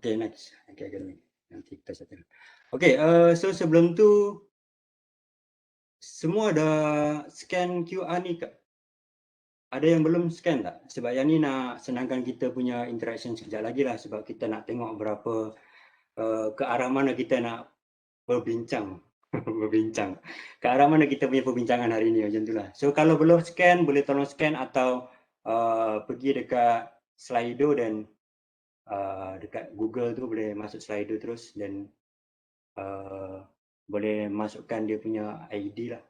Okay, next. Okay, academic. Nanti kita settle. Okay, so sebelum tu semua dah scan QR ni ke? Ada yang belum scan tak? Sebab yang ni nak senangkan kita punya interaction sekejap lagi lah, sebab kita nak tengok berapa ke arah mana kita nak berbincang. Berbincang. Ke arah mana kita punya perbincangan hari ni, macam itulah. So kalau belum scan, boleh tolong scan atau pergi dekat Slido dan dekat Google tu boleh masuk Slido terus dan boleh masukkan dia punya ID lah.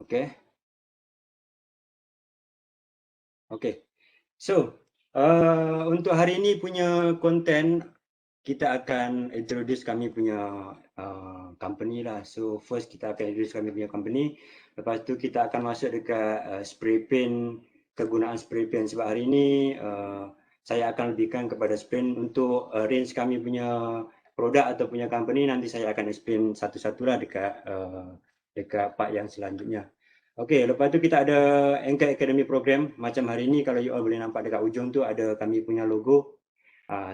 Okay. Okay. So untuk hari ini punya konten, kita akan introduce kami punya company lah. So first kita akan introduce kami punya company. Lepas tu kita akan masuk dekat spray paint, kegunaan spray paint. Sebab hari ini saya akan lebihkan kepada spray paint untuk range kami punya produk atau punya company. Nanti saya akan explain satu-satulah dekat part yang selanjutnya. Okay, lepas tu kita ada Anchor Academy program. Macam hari ini kalau you all boleh nampak dekat ujung tu ada kami punya logo.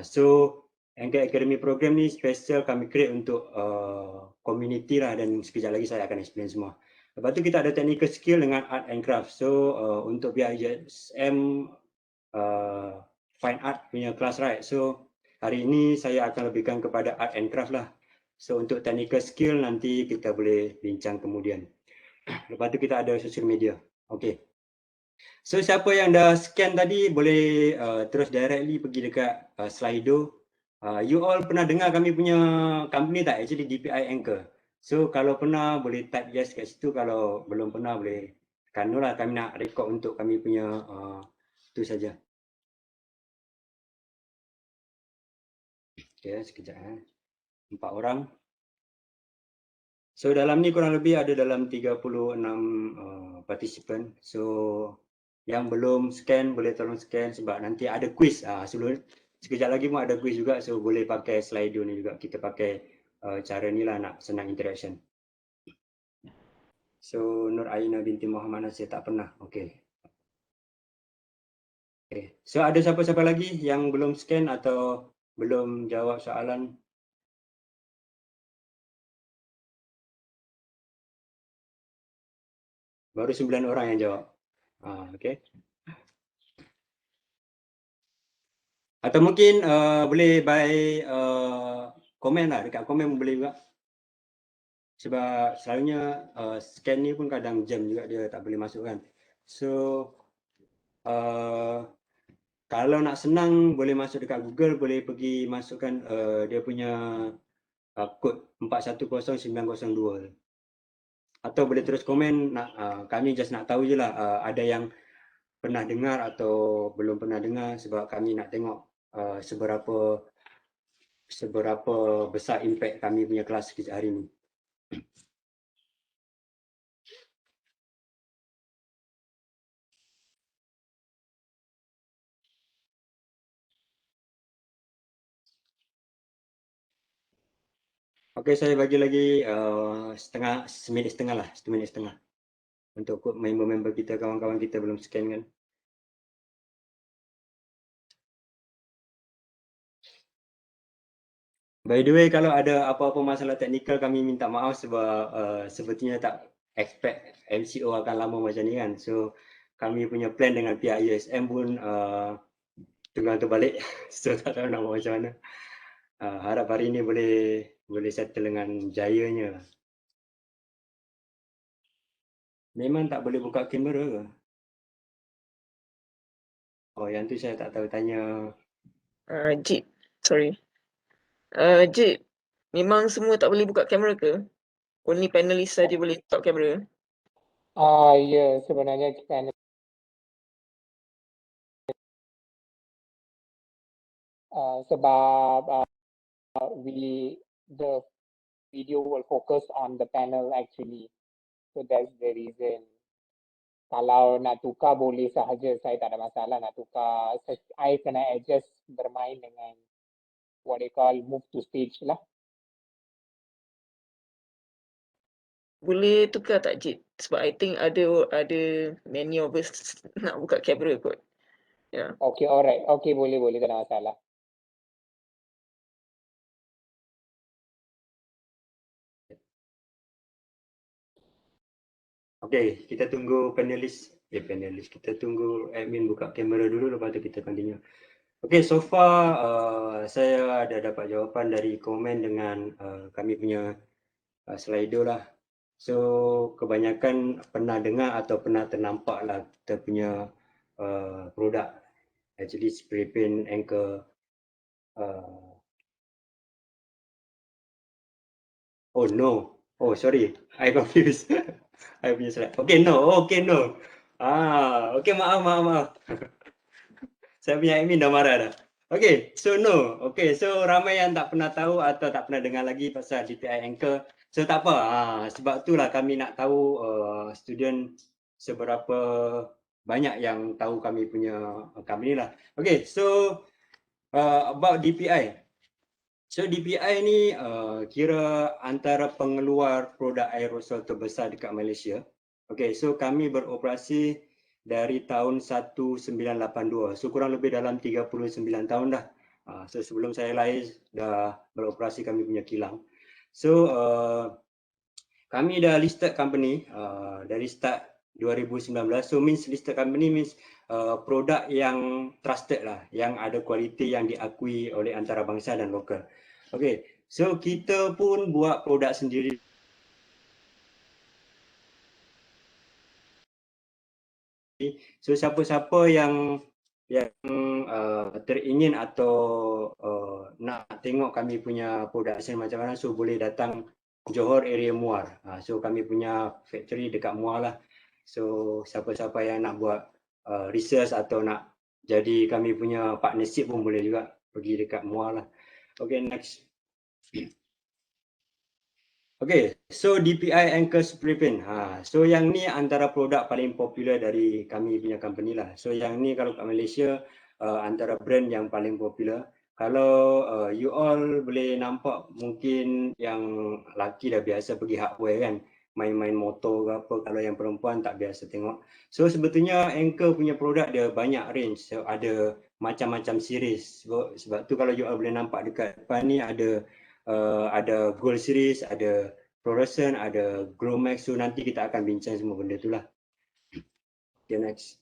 So Anchor Academy program ni special kami create untuk community lah, dan sekejap lagi saya akan explain semua. Lepas tu kita ada technical skill dengan art and craft. So untuk PIJSM fine art punya class, right? So hari ini saya akan lebihkan kepada art and craft lah. So untuk technical skill nanti kita boleh bincang kemudian. Lepas tu kita ada social media. Okay. So siapa yang dah scan tadi boleh terus directly pergi dekat Slido. You all pernah dengar kami punya company tak? Actually DPI Anchor. So kalau pernah boleh type yes kat situ, kalau belum pernah boleh tekan no lah. Kami nak record untuk kami punya tu saja. Okay, sekejap 4 orang. So dalam ni kurang lebih ada dalam 36 participant. So yang belum scan boleh tolong scan sebab nanti ada quiz. Sebelum sekejap lagi pun ada quiz juga, so boleh pakai Slido ni juga. Kita pakai cara ni lah nak senang interaction. So Nur Aina binti Muhammad Nasir tak pernah. Okay. Okay. So ada siapa-siapa lagi yang belum scan atau belum jawab soalan? Baru 9 orang yang jawab. Okay. Atau mungkin boleh by komen lah, dekat komen boleh juga. Sebab selalunya scan ni pun kadang jam juga, dia tak boleh masuk kan. So kalau nak senang boleh masuk dekat Google, boleh pergi masukkan dia punya kod 410902. Atau boleh terus komen, kami just nak tahu je lah ada yang pernah dengar atau belum pernah dengar, sebab kami nak tengok seberapa besar impact kami punya kelas hari ni. Okey, saya bagi lagi seminit setengah lah, 1 minit setengah untuk member-member kita, kawan-kawan kita belum scan kan. By the way, kalau ada apa-apa masalah teknikal kami minta maaf sebab sepertinya tak expect MCO akan lama macam ni kan. So kami punya plan dengan pihak USM pun tengah terbalik. So tak tahu nak buat macam mana. Harap hari ni boleh settle dengan jayanya. Memang tak boleh buka kamera ke? Oh, yang tu saya tak tahu, tanya. Jip, sorry. Jip, memang semua tak boleh buka kamera ke? Only panelist saja boleh stop kamera? Ya, sebenarnya panel sebab the video will focus on the panel actually, so that's the reason. Kalau nak tukar boleh sahaja, saya tak ada masalah nak tukar. I kena adjust bermain dengan what they call move to stage lah. Boleh tukar tak Cik? Sebab I think ada many of us nak buka kamera kot. Ya. Okay, alright. Okay, boleh, tak ada masalah. Okay, kita tunggu panelis. Kita tunggu admin buka kamera dulu, lepas tu kita continue. Okay, so far saya ada dapat jawapan dari komen dengan kami punya Slido lah. So kebanyakan pernah dengar atau pernah ternampak lah kita punya produk, actually spray paint anchor. Oh no, oh sorry, I confused. I punya slide. Okay no, okay maaf. Saya punya admin dah marah dah. Okay, so no. Okay, so ramai yang tak pernah tahu atau tak pernah dengar lagi pasal DPI Anchor. So tak apa, sebab itulah kami nak tahu student seberapa banyak yang tahu kami punya company lah. Okay, so about DPI. So DPI ni kira antara pengeluar produk aerosol terbesar dekat Malaysia. Okay, so kami beroperasi dari tahun 1982. So kurang lebih dalam 39 tahun dah. So sebelum saya lahir dah beroperasi kami punya kilang. So kami dah listed company dari start 2019. So means listed company means produk yang trusted lah, yang ada kualiti yang diakui oleh antarabangsa dan lokal. Okay, so kita pun buat produk sendiri. So siapa-siapa yang teringin atau nak tengok kami punya production macam mana, so boleh datang Johor area Muar. So kami punya factory dekat Muar lah. So siapa-siapa yang nak buat research atau nak jadi kami punya partnership pun boleh juga pergi dekat Muar lah. Okay, next. Okay, so DPI Anchor Spray Paint. So yang ni antara produk paling popular dari kami punya company lah. So yang ni kalau kat Malaysia antara brand yang paling popular. Kalau you all boleh nampak, mungkin yang lelaki dah biasa pergi hardware kan, main-main motor ke apa, kalau yang perempuan tak biasa tengok. So sebetulnya Anchor punya produk dia banyak range. So ada macam-macam series. Sebab tu kalau you all boleh nampak dekat depan ni ada Gold Series, ada Fluorescent, ada Glow Max. So nanti kita akan bincang semua benda tu lah. Okay, next.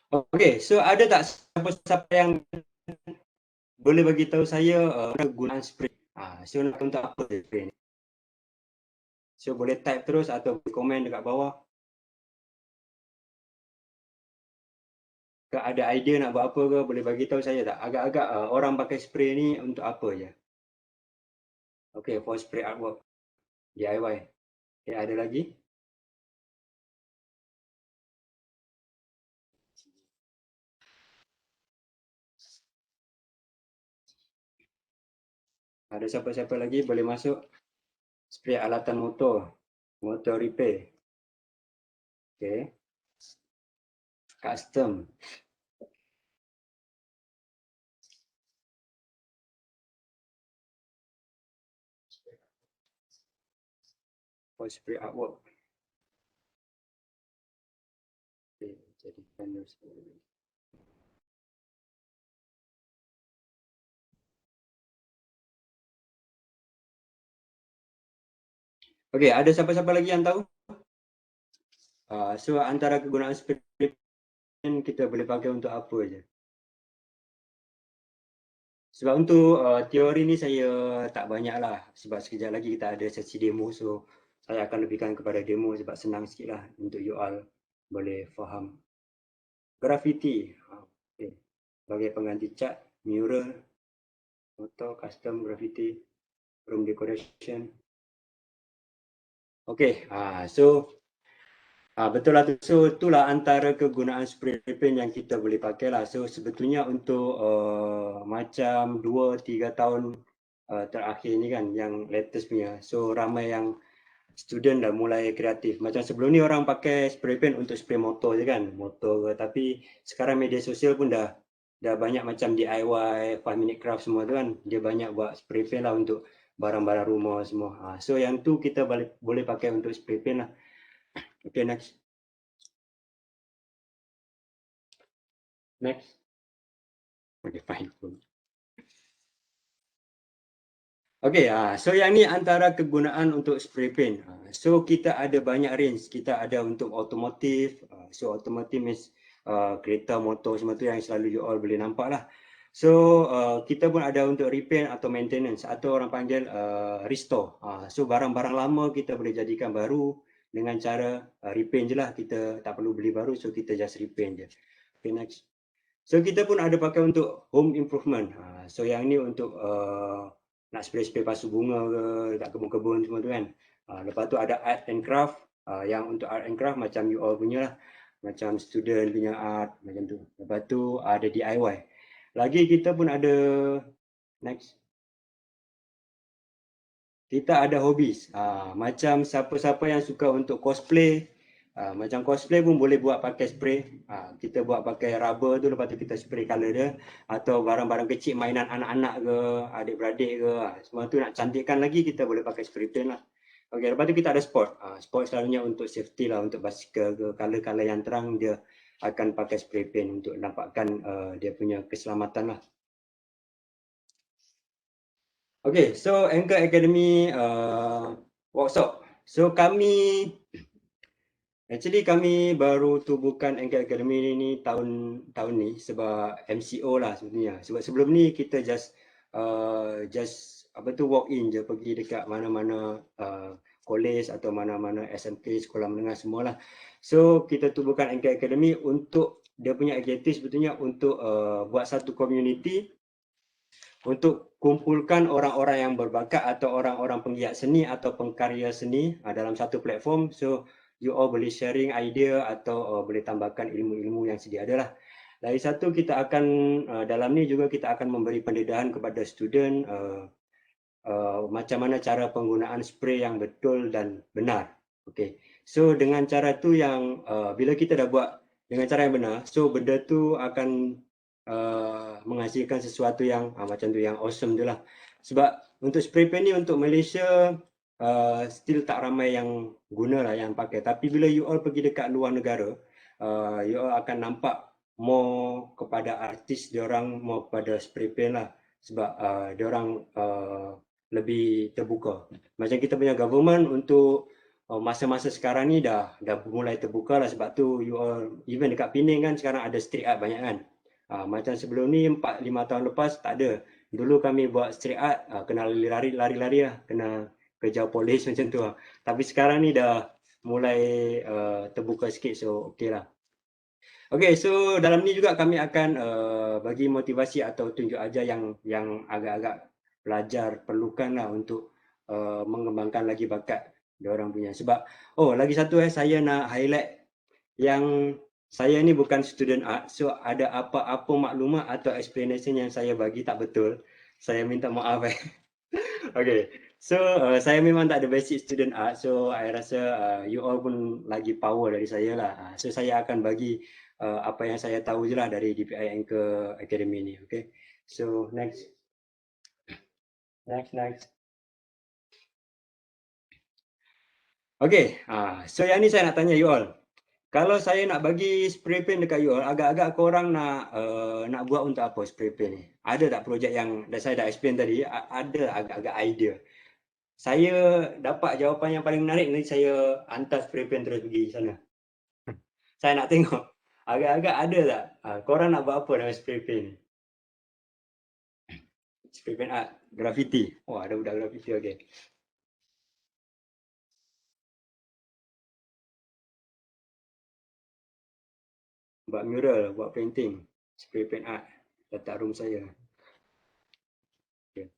Okay, so ada tak siapa-siapa yang boleh bagi tahu saya gunaan spray? So nak tahu untuk apa spray ni? So boleh type terus atau komen dekat bawah. Ada idea nak buat apa ke, boleh bagi tahu saya tak? Agak-agak orang pakai spray ni untuk apa je? Okay, for spray artwork DIY. Okay, ada lagi? Ada siapa-siapa lagi boleh masuk? Spray alatan motor, motor repair. Okay. Custom. For spray artwork. Okay, jadi canvas. Okay, ada siapa-siapa lagi yang tahu? So antara kegunaan spray paint kita boleh pakai untuk apa je? Sebab untuk teori ni saya tak banyak lah. Sebab sekejap lagi kita ada sesi demo. So saya akan lebihkan kepada demo sebab senang sikit lah untuk you all boleh faham. Graffiti. Okay. Sebagai pengganti cat, mural, motor, custom, graffiti, room decoration. Okay, so betul lah tu. So itulah antara kegunaan spray paint yang kita boleh pakai lah. So sebetulnya untuk macam 2-3 tahun terakhir ni kan, yang latest punya. So ramai yang student dah mulai kreatif. Macam sebelum ni orang pakai spray paint untuk spray motor je kan, motor ke. Tapi sekarang media sosial pun dah dah banyak macam DIY, 5 minute craft semua tu kan. Dia banyak buat spray paint lah untuk barang-barang rumah semua. So yang tu kita boleh pakai untuk spray paint lah. Okay, next. Next. Okay, fine. Okay, so yang ni antara kegunaan untuk spray paint. So kita ada banyak range. Kita ada untuk otomotif. So otomotif means kereta, motor semua tu yang selalu you all boleh nampak lah. So kita pun ada untuk repaint atau maintenance atau orang panggil restore. So barang-barang lama kita boleh jadikan baru dengan cara repaint je lah. Kita tak perlu beli baru, so kita just repaint je. Okay, next. So kita pun ada pakai untuk home improvement. So yang ni untuk nak spray-spray pasu bunga ke dekat kebun-kebun semua tu kan. Lepas tu ada art and craft. Yang untuk art and craft macam you all punya lah. Macam student punya art macam tu. Lepas tu ada DIY. Lagi kita pun ada, next. Kita ada hobbies. Macam siapa-siapa yang suka untuk cosplay. Macam cosplay pun boleh buat pakai spray. Kita buat pakai rubber tu, lepas tu kita spray colour dia. Atau barang-barang kecil, mainan anak-anak ke, adik-beradik ke. Semua tu nak cantikkan lagi, kita boleh pakai spray paint lah. Okay, lepas tu kita ada sport. Sport selalunya untuk safety lah, untuk basikal ke, colour-colour yang terang dia akan pakai spray paint untuk nampakkan dia punya keselamatan lah. Okay, so Anchor Academy workshop. So kami baru tubuhkan Anchor Academy ni tahun ni sebab MCO lah sebenarnya. Sebab sebelum ni kita just walk in je, pergi dekat mana-mana college atau mana-mana SMP, sekolah menengah semualah. So kita tubuhkan Anchor Academy untuk dia punya aktiviti sebetulnya untuk buat satu community untuk kumpulkan orang-orang yang berbakat atau orang-orang penggiat seni atau pengkarya seni dalam satu platform. So you all boleh sharing idea atau boleh tambahkan ilmu-ilmu yang sedia ada lah. Lagi satu, kita akan dalam ni juga kita akan memberi pendedahan kepada student macam mana cara penggunaan spray yang betul dan benar. Okay. So dengan cara tu yang bila kita dah buat dengan cara yang benar, so benda tu akan menghasilkan sesuatu yang macam tu, yang awesome tu lah. Sebab untuk spray paint ni untuk Malaysia still tak ramai yang guna lah, yang pakai. Tapi bila you all pergi dekat luar negara, you all akan nampak more kepada artis diorang, more kepada spray paint lah. Sebab diorang lebih terbuka. Macam kita punya government untuk masa-masa sekarang ni dah mulai terbuka lah. Sebab tu you all, even dekat Penang kan sekarang ada street art banyak kan. Macam sebelum ni 4-5 tahun lepas tak ada. Dulu kami buat street art kena lari-lari lah, kena kejar polis macam tu lah. Tapi sekarang ni dah mulai terbuka sikit, so okey lah. Okay, so dalam ni juga kami akan bagi motivasi atau tunjuk ajar yang agak-agak pelajar perlukan lah untuk mengembangkan lagi bakat diorang punya. Sebab lagi satu saya nak highlight yang saya ni bukan student art, so ada apa-apa maklumat atau explanation yang saya bagi tak betul, saya minta maaf. Okay, so saya memang tak ada basic student art, so saya rasa you all pun lagi power dari saya lah. So saya akan bagi apa yang saya tahu je lah dari DPI Anchor Academy ni. Okay, so next. Okay, so yang ni saya nak tanya you all. Kalau saya nak bagi spray paint dekat you all, agak-agak korang nak buat untuk apa spray paint ni? Ada tak projek yang saya dah explain tadi? Ada agak-agak idea. Saya dapat jawapan yang paling menarik, nanti saya hantar spray paint terus pergi sana. Saya nak tengok. Agak-agak ada tak? Korang nak buat apa dengan spray paint ni? Spray paint art, graffiti. Oh, ada budak graffiti, okay. Buat mural, buat painting, spray paint art, letak room saya. Okay.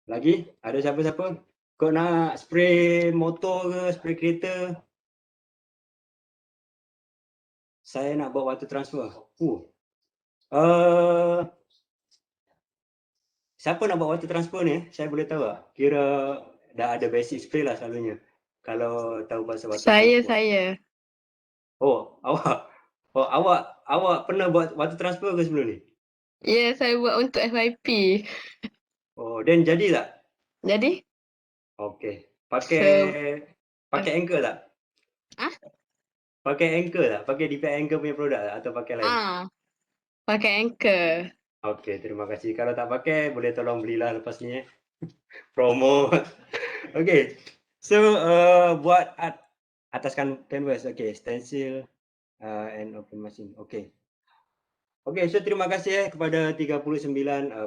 Lagi? Ada siapa-siapa? Kau nak spray motor ke, spray kereta? Saya nak buat water transfer. Siapa nak buat water transfer ni? Saya boleh tahu tak? Kira dah ada basic spray lah selalunya. Kalau tahu bahasa water transfer. Saya. Oh, awak. Oh, awak pernah buat water transfer ke sebelum ni? Ya, saya buat untuk FYP. Oh, dan jadi tak? Jadi, Okey. so, Pakai Anchor tak? Ah? Pakai Anchor tak? Pakai DeepL Anchor punya produk tak? Atau pakai lain? pakai Anchor. Okey, terima kasih. Kalau tak pakai, boleh tolong belilah lepas ni promo. Okey. So, buat art atas canvas. Okey, stencil and open machine. Okey. Okey, so terima kasih kepada 39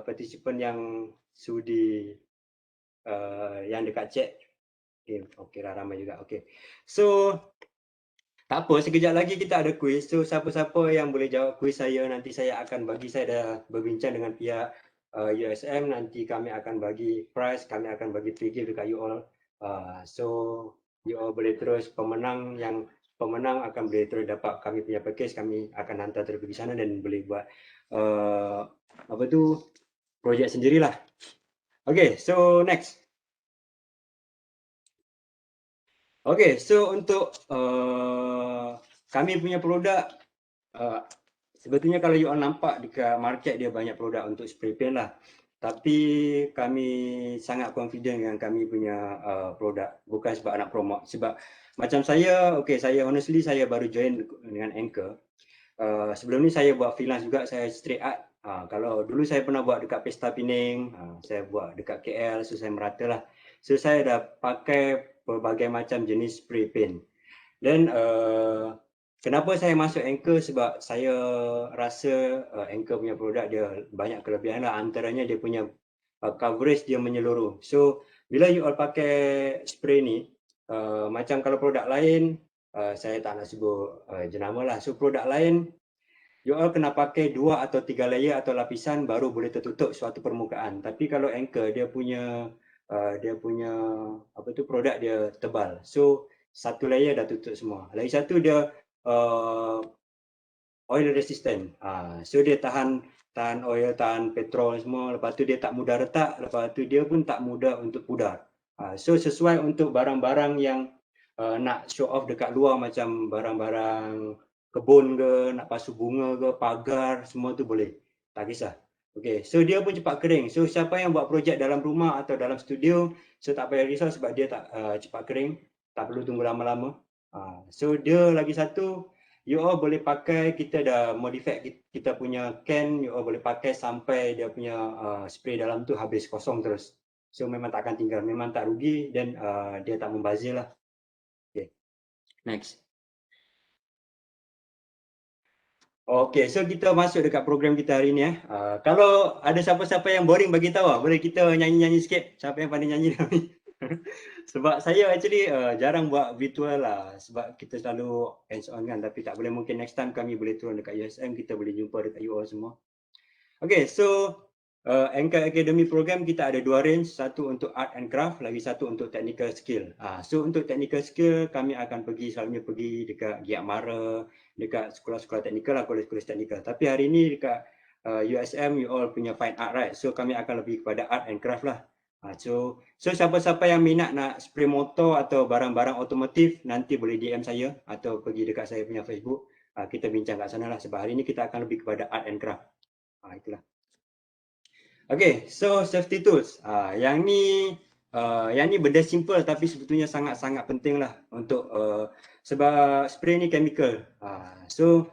partisipan yang sudi yang dekat chat. Okey lah, ramai juga. Okey. So, tak apa, sekejap lagi kita ada kuis. So, siapa-siapa yang boleh jawab kuis saya, nanti saya akan bagi, saya dah berbincang dengan pihak USM, nanti kami akan bagi prize, kami akan bagi free gift dekat you all. So, you all boleh terus, pemenang akan boleh terus dapat kami punya package, kami akan hantar terus pergi sana dan boleh buat projek sendirilah. Okay, so next. Okay, so untuk kami punya produk, sebetulnya kalau you all nampak dekat market dia banyak produk untuk spray paint lah. Tapi kami sangat confident dengan kami punya produk, bukan sebab nak promote. Sebab macam saya, okay, saya honestly saya baru join dengan Anchor. Sebelum ni saya buat freelance juga, saya street art. Kalau dulu saya pernah buat dekat Pesta Pening, saya buat dekat KL, so saya merata lah. So saya dah pakai pelbagai macam jenis spray paint. Dan kenapa saya masuk Anchor, sebab saya rasa Anchor punya produk dia banyak kelebihan lah. Antaranya dia punya coverage dia menyeluruh. So bila you all pakai spray ni, macam kalau produk lain, saya tak nak sebut jenama lah. So produk lain, you all kena pakai 2 atau 3 layer atau lapisan baru boleh tertutup suatu permukaan. Tapi kalau Anchor dia punya produk dia tebal. So satu layer dah tutup semua. Lagi satu dia oil resistant. So dia tahan oil, tahan petrol semua. Lepas tu dia tak mudah retak. Lepas tu dia pun tak mudah untuk pudar. So sesuai untuk barang-barang yang nak show off dekat luar, macam barang-barang kebun ke, nak pasu bunga ke, pagar, semua tu boleh. Tak kisah. Okay, so dia pun cepat kering. So siapa yang buat projek dalam rumah atau dalam studio, so tak payah risau sebab dia tak cepat kering. Tak perlu tunggu lama-lama. So dia lagi satu, you all boleh pakai, kita dah modify kita punya can, you all boleh pakai sampai dia punya spray dalam tu habis kosong terus. So memang tak akan tinggal, memang tak rugi dan dia tak membazir lah. Okay, next. Okay, so kita masuk dekat program kita hari ni. Kalau ada siapa-siapa yang boring, bagi tahu lah. Boleh kita nyanyi-nyanyi sikit. Siapa yang pandai nyanyi ni? Sebab saya actually jarang buat virtual lah. Sebab kita selalu hands on kan. Tapi tak boleh, mungkin next time kami boleh turun dekat USM. Kita boleh jumpa dekat you all semua. Okay, so Anchor Academy program kita ada 2 range. Satu untuk art and craft, lagi satu untuk technical skill. So untuk technical skill, kami akan selalunya pergi dekat Giat Mara, dekat sekolah-sekolah teknikal lah, kolej-kolej teknikal. Tapi hari ni dekat USM, you all punya fine art, right? So kami akan lebih kepada art and craft lah. So siapa-siapa yang minat nak spray motor atau barang-barang otomotif, nanti boleh DM saya atau pergi dekat saya punya Facebook. Kita bincang kat sana lah, sebab hari ni kita akan lebih kepada art and craft. Itulah. Okay, so safety tools. Yang ni benda simple tapi sebetulnya sangat-sangat penting lah untuk sebab spray ni chemical. So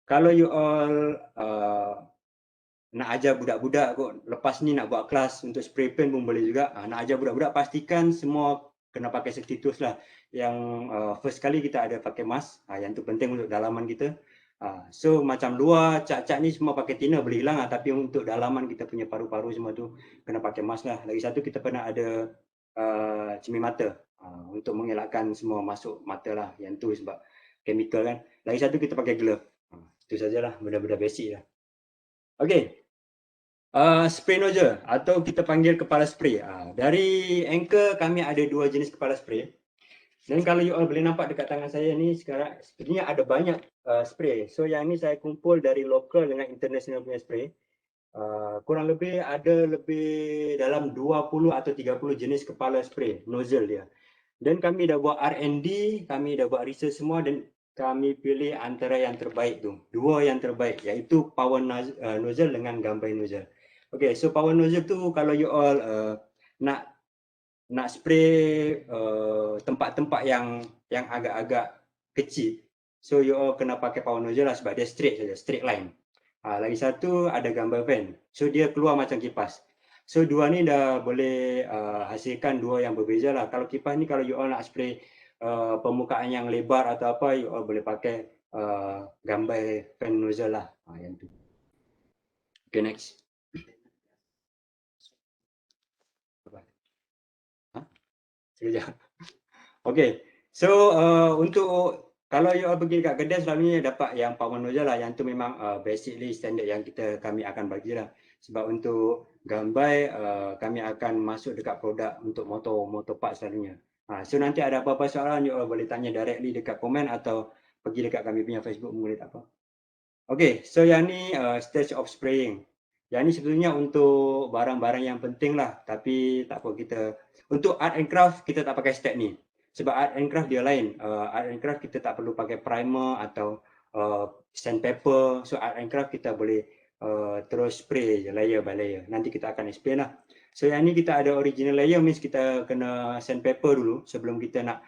kalau you all nak ajar budak-budak kot, lepas ni nak buat kelas untuk spray paint pun boleh juga. Nak ajar budak-budak, pastikan semua kena pakai safety tools lah. Yang first kali kita ada pakai mask, yang tu penting untuk dalaman kita. So macam luar cat-cat ni semua pakai thinner boleh hilang lah, tapi untuk dalaman kita punya paru-paru semua tu kena pakai mask lah. Lagi satu kita pernah ada cermin mata untuk mengelakkan semua masuk mata lah, yang tu sebab chemical kan. Lagi satu kita pakai glove. Itu sajalah benda-benda basic lah. Okay, spray nozzle atau kita panggil kepala spray. Dari Anchor kami ada 2 jenis kepala spray. Dan kalau you all boleh nampak dekat tangan saya ni sekarang, sebenarnya ada banyak spray. So yang ni saya kumpul dari local dengan international punya spray. Kurang lebih ada lebih dalam 20 atau 30 jenis kepala spray, nozzle dia. Dan kami dah buat R&D, kami dah buat research semua, dan kami pilih antara yang terbaik tu. Dua yang terbaik iaitu power nozzle dengan gambai nozzle. Okay, so power nozzle tu kalau you all nak spray tempat-tempat yang agak-agak kecil, so you all kena pakai power nozzle lah sebab dia straight saja, straight line. Lagi satu ada gambar fan, so dia keluar macam kipas. So dua ni dah boleh hasilkan dua yang berbeza lah. Kalau kipas ni kalau you all nak spray permukaan yang lebar atau apa, you all boleh pakai gambar fan nozzle lah. Yang tu. Okay, next. Sekejap. Okay, so untuk kalau you all pergi kat kedai selalunya dapat yang power nozzle lah. Yang tu memang basically standard yang kami akan bagilah. Sebab untuk gambar kami akan masuk dekat produk untuk motor part selalunya. So nanti ada apa-apa soalan you all boleh tanya directly dekat komen atau pergi dekat kami punya Facebook boleh tak apa. Okay, so yang ni stage of spraying. Yang ni sebetulnya untuk barang-barang yang penting lah. Tapi tak apa, kita untuk art and craft kita tak pakai step ni. Sebab art and craft dia lain. Art and craft kita tak perlu pakai primer atau sandpaper. So art and craft kita boleh terus spray je layer by layer. Nanti kita akan explain lah. So yang ni kita ada original layer, means kita kena sandpaper dulu sebelum kita nak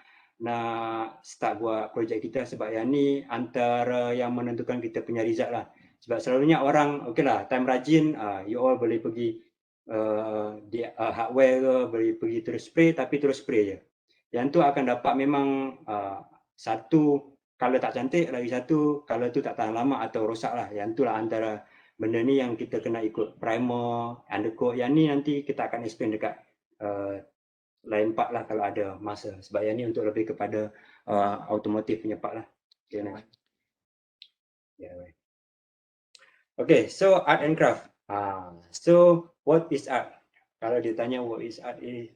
start buat projek kita. Sebab yang ni antara yang menentukan kita punya result lah. Sebab selalunya orang, okay lah, time rajin, you all boleh pergi di hardware ke, boleh pergi terus spray, tapi terus spray je. Yang tu akan dapat memang satu, color tak cantik, lagi satu, color tu tak tahan lama atau rosak lah. Yang tu lah antara benda ni yang kita kena ikut primer, undercoat. Yang ni nanti kita akan explain dekat lain part lah kalau ada masa. Sebab yang ni untuk lebih kepada automotive punya part lah. Okay, next. Yeah, okay, so art and craft. So what is art? Kalau dia tanya what is art is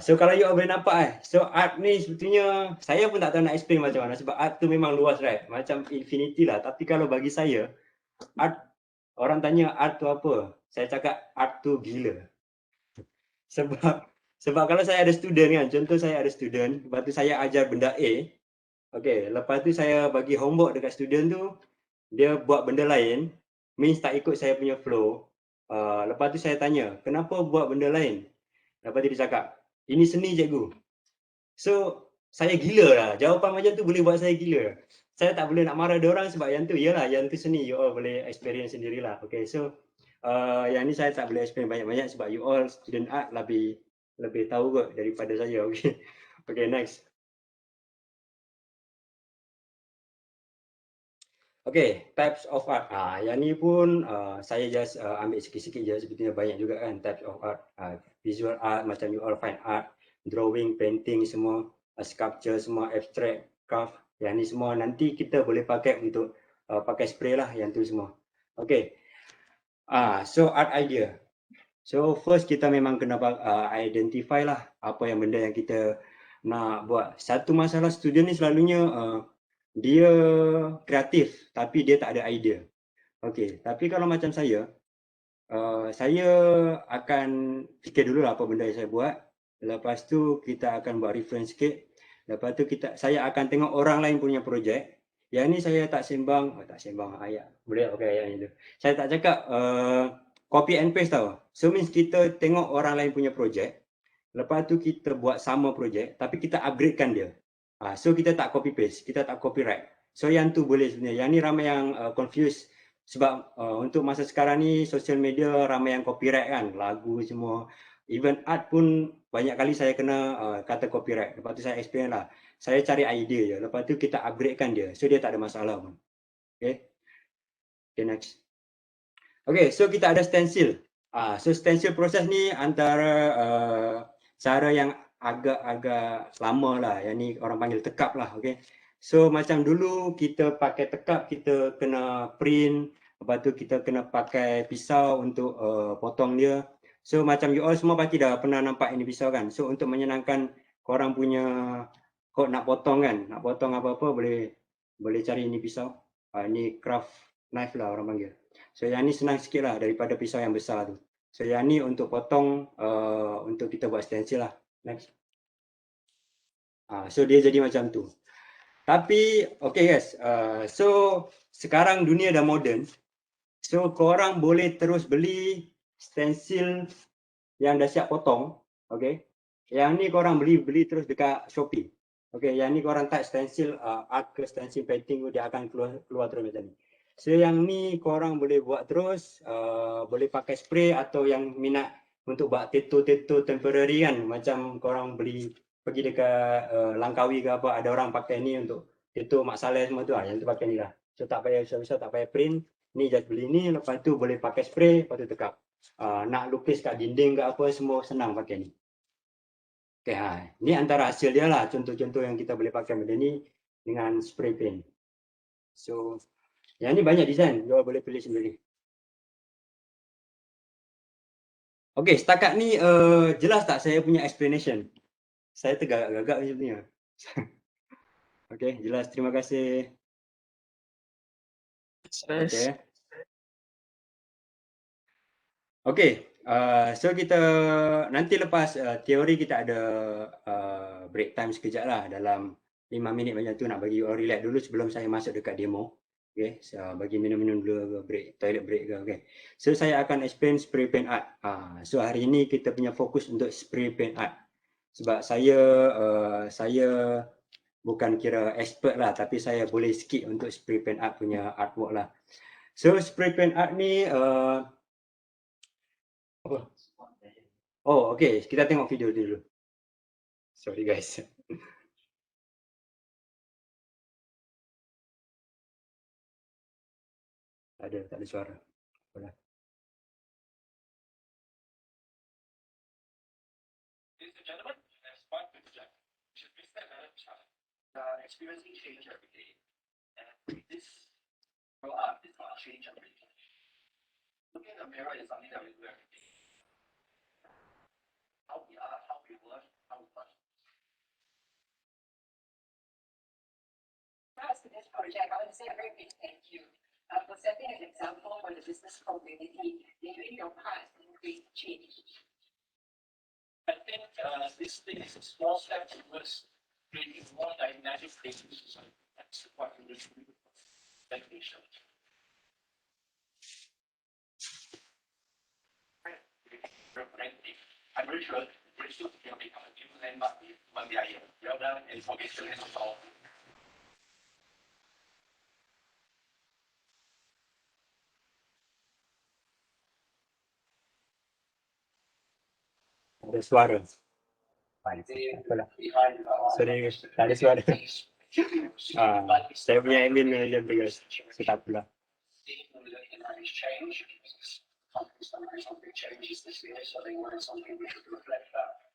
so kalau you all boleh nampak so art ni sebetulnya saya pun tak tahu nak explain macam mana sebab art tu memang luas, right? Macam infinity lah. Tapi kalau bagi saya art, orang tanya art tu apa? Saya cakap art tu gila. Sebab kalau saya ada student kan, contoh saya ada student, lepas tu saya ajar benda A, okay, lepas tu saya bagi homework dekat student tu, dia buat benda lain, means tak ikut saya punya flow. Lepas tu saya tanya, kenapa buat benda lain? Lepas tu dia cakap, ini seni cikgu. So, saya gila lah. Jawapan macam tu boleh buat saya gila. Saya tak boleh nak marah dia orang sebab yang tu, yalah, yang tu seni. You all boleh experience sendirilah. Okay, so yang ni saya tak boleh explain banyak-banyak sebab you all student art lebih tahu kot daripada saya. Okay, okay, next. Okay, types of art. Yang ni pun saya just ambil sikit-sikit je. Sebetulnya banyak juga kan types of art. Visual art macam you all fine art, drawing, painting semua, sculpture semua, abstract, craft. Yang ni semua nanti kita boleh pakai untuk pakai spray lah yang tu semua. Okay. So art idea. So first kita memang kena identify lah apa yang benda yang kita nak buat. Satu masalah student ni selalunya dia kreatif tapi dia tak ada idea. Okey, tapi kalau macam saya akan fikir dulu lah apa benda yang saya buat. Lepas tu kita akan buat reference sikit. Lepas tu saya akan tengok orang lain punya projek. Yang ni saya tak sembang ayat. Boleh okey ayat ni tu. Saya tak cakap copy and paste tau. So means kita tengok orang lain punya projek. Lepas tu kita buat sama projek tapi kita upgradekan dia. So kita tak copy paste, kita tak copyright. So yang tu boleh sebenarnya. Yang ni ramai yang confused sebab untuk masa sekarang ni social media ramai yang copyright kan, lagu semua. Even art pun banyak kali saya kena kata copyright. Lepas tu saya explain lah. Saya cari idea je. Lepas tu kita upgradekan dia. So dia tak ada masalah pun. Okay. Okay, next. Okay, so kita ada stencil. So stencil proses ni antara cara yang agak-agak lama lah. Yang ni orang panggil tekap lah. Okay. So macam dulu kita pakai tekap, kita kena print. Lepas tu kita kena pakai pisau untuk potong dia. So macam you all semua pasti dah pernah nampak ini pisau kan. So untuk menyenangkan korang punya kod nak potong kan. Nak potong apa-apa boleh cari ini pisau. Ini craft knife lah orang panggil. So yang ni senang sikit lah daripada pisau yang besar tu. So yang ni untuk potong untuk kita buat stencil lah. Next. So dia jadi macam tu. Tapi okay guys, so sekarang dunia dah moden. So korang boleh terus beli stensil yang dah siap potong. Okay. Yang ni korang beli terus dekat Shopee. Okay, yang ni korang type stensil art ke stensil painting, dia akan keluar terus macam ni. So yang ni korang boleh buat terus, boleh pakai spray, atau yang minat untuk buat tattoo temporary kan, macam korang beli pergi dekat Langkawi ke apa, ada orang pakai ni untuk tattoo Mak Saleh semua tu lah, yang tu pakai ni lah. So tak payah susah-susah, tak payah print, ni just beli ni, lepas tu boleh pakai spray, lepas tu tekap. Nak lukis kat dinding ke apa, semua senang pakai ni. Okay, ni antara hasil dia lah, contoh-contoh yang kita boleh pakai benda ni dengan spray paint. So yang ni banyak design, you boleh pilih sendiri. Okay, setakat ni jelas tak saya punya explanation? Saya tergagap-gagap sebenarnya. Okay, jelas, terima kasih. Okay. Okay, so kita nanti lepas teori kita ada break time sekejap lah, dalam 5 minit macam tu, nak bagi you all relax dulu sebelum saya masuk dekat demo. Okay, so bagi minum-minum dulu, break, toilet break ke. Okay, so saya akan explain spray paint art. So hari ini kita punya fokus untuk spray paint art, sebab saya bukan kira expert lah, tapi saya boleh sikit untuk spray paint art punya artwork lah. So spray paint art ni oh, okay, kita tengok video dulu. Sorry guys. Tak ada suara. Boleh. Ladies and gentlemen, as part of the job, should be set at a challenge. Experiencing change every day. And this art is not change every day. Looking in the mirror is something that we do every day. How we are, how we work, how we touch. As to this project, I want to say a very big thank you for setting an example for the business community in doing your part in creating change. I think this thing is a small step towards creating more dynamic things. That's what we do. Thank you. I'm very sure very soon will become a new landmark when they are here. Well done and information is all. Ada suara. Apalah. Sorry guys, tak ada suara. Saya punya admin macam tu guys. So tak apalah. Something changes this year, so they want something we should reflect that.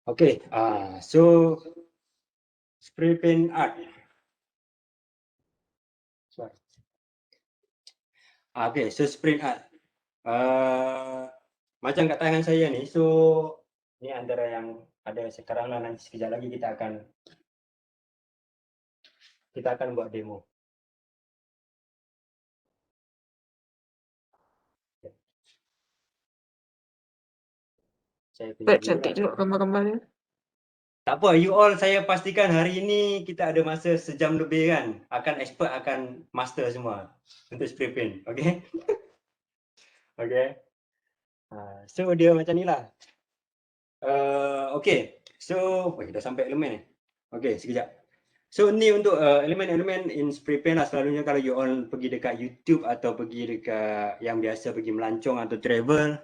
Okay, so spray paint art. Sorry. Okay, so spray art. Macam kat tangan saya ni, so ni antara yang ada sekarang lah, nanti sekejap lagi kita akan buat demo. Saya tunjuk dulu Cantik lah. juga gambar-gambar dia. Tak apa, you all, saya pastikan hari ini kita ada masa sejam lebih kan. Akan expert, akan master semua untuk spray paint, okay? Okay. So dia macam ni lah. Okay, so dah sampai elemen ni. Okay, sekejap. So ni untuk elemen-elemen in spray paint lah. Selalunya kalau you all pergi dekat YouTube atau pergi dekat yang biasa pergi melancong atau travel,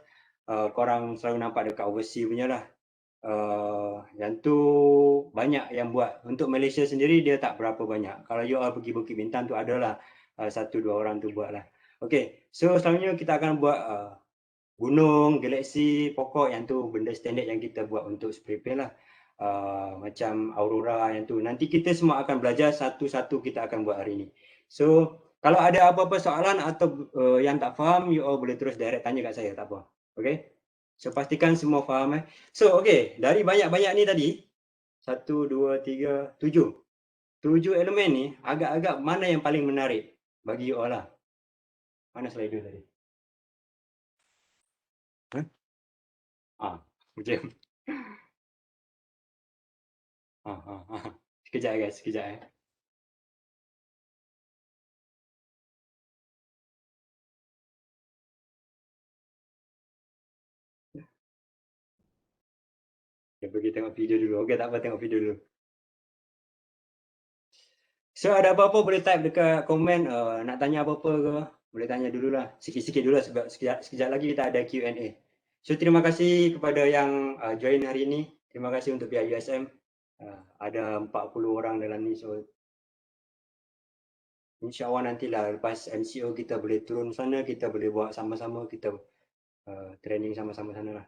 korang selalu nampak dekat overseas punya lah. Yang tu banyak yang buat. Untuk Malaysia sendiri dia tak berapa banyak. Kalau you all pergi Bukit Bintang tu adalah 1-2 orang tu buat lah. Okay, so selalunya kita akan buat gunung, galaksi, pokok, yang tu benda standard yang kita buat untuk spray paint lah. Macam aurora yang tu. Nanti kita semua akan belajar satu-satu, kita akan buat hari ni. So kalau ada apa-apa soalan atau yang tak faham, you all boleh terus direct tanya kat saya, tak apa. Okay. So pastikan semua faham. So okay, dari banyak-banyak ni tadi, 1, 2, 3, 7. 7 elemen ni agak-agak mana yang paling menarik bagi you all lah. Mana slider tadi? Macam. Sekejap guys, sekejap. Kita pergi tengok video dulu. Okey, tak apa, tengok video dulu. So, ada apa-apa boleh type dekat komen, nak tanya apa-apa ke, boleh tanya dululah. Sikit-sikit dulu sebab sekejap lagi kita ada Q&A. So, terima kasih kepada yang join hari ini. Terima kasih untuk pihak USM. Ada 40 orang dalam ni, so InsyaAllah nantilah lepas MCO kita boleh turun sana, kita boleh buat sama-sama, kita training sama-sama sana lah.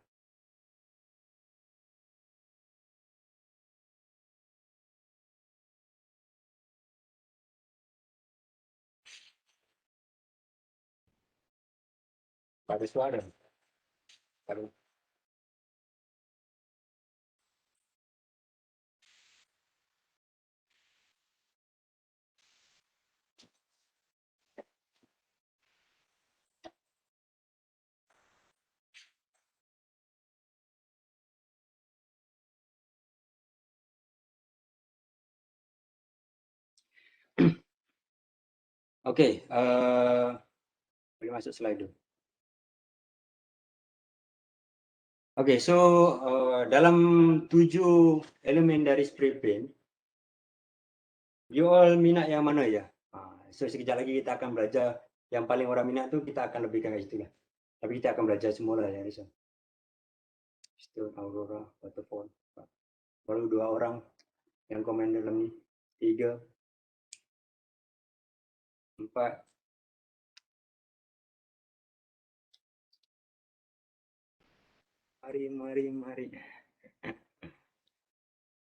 Tak ada suara. Tak ada. Okey, boleh masuk slide dulu. Okey, so dalam 7 elemen dari spray paint, you all minat yang mana ya? So sekejap lagi kita akan belajar yang paling orang minat tu, kita akan lebihkan kat situ lah. Tapi kita akan belajar semua lah yang risau. Stone, Aurora, Waterfall. Baru 2 orang yang komen dalam ni. 3, 4. Mari.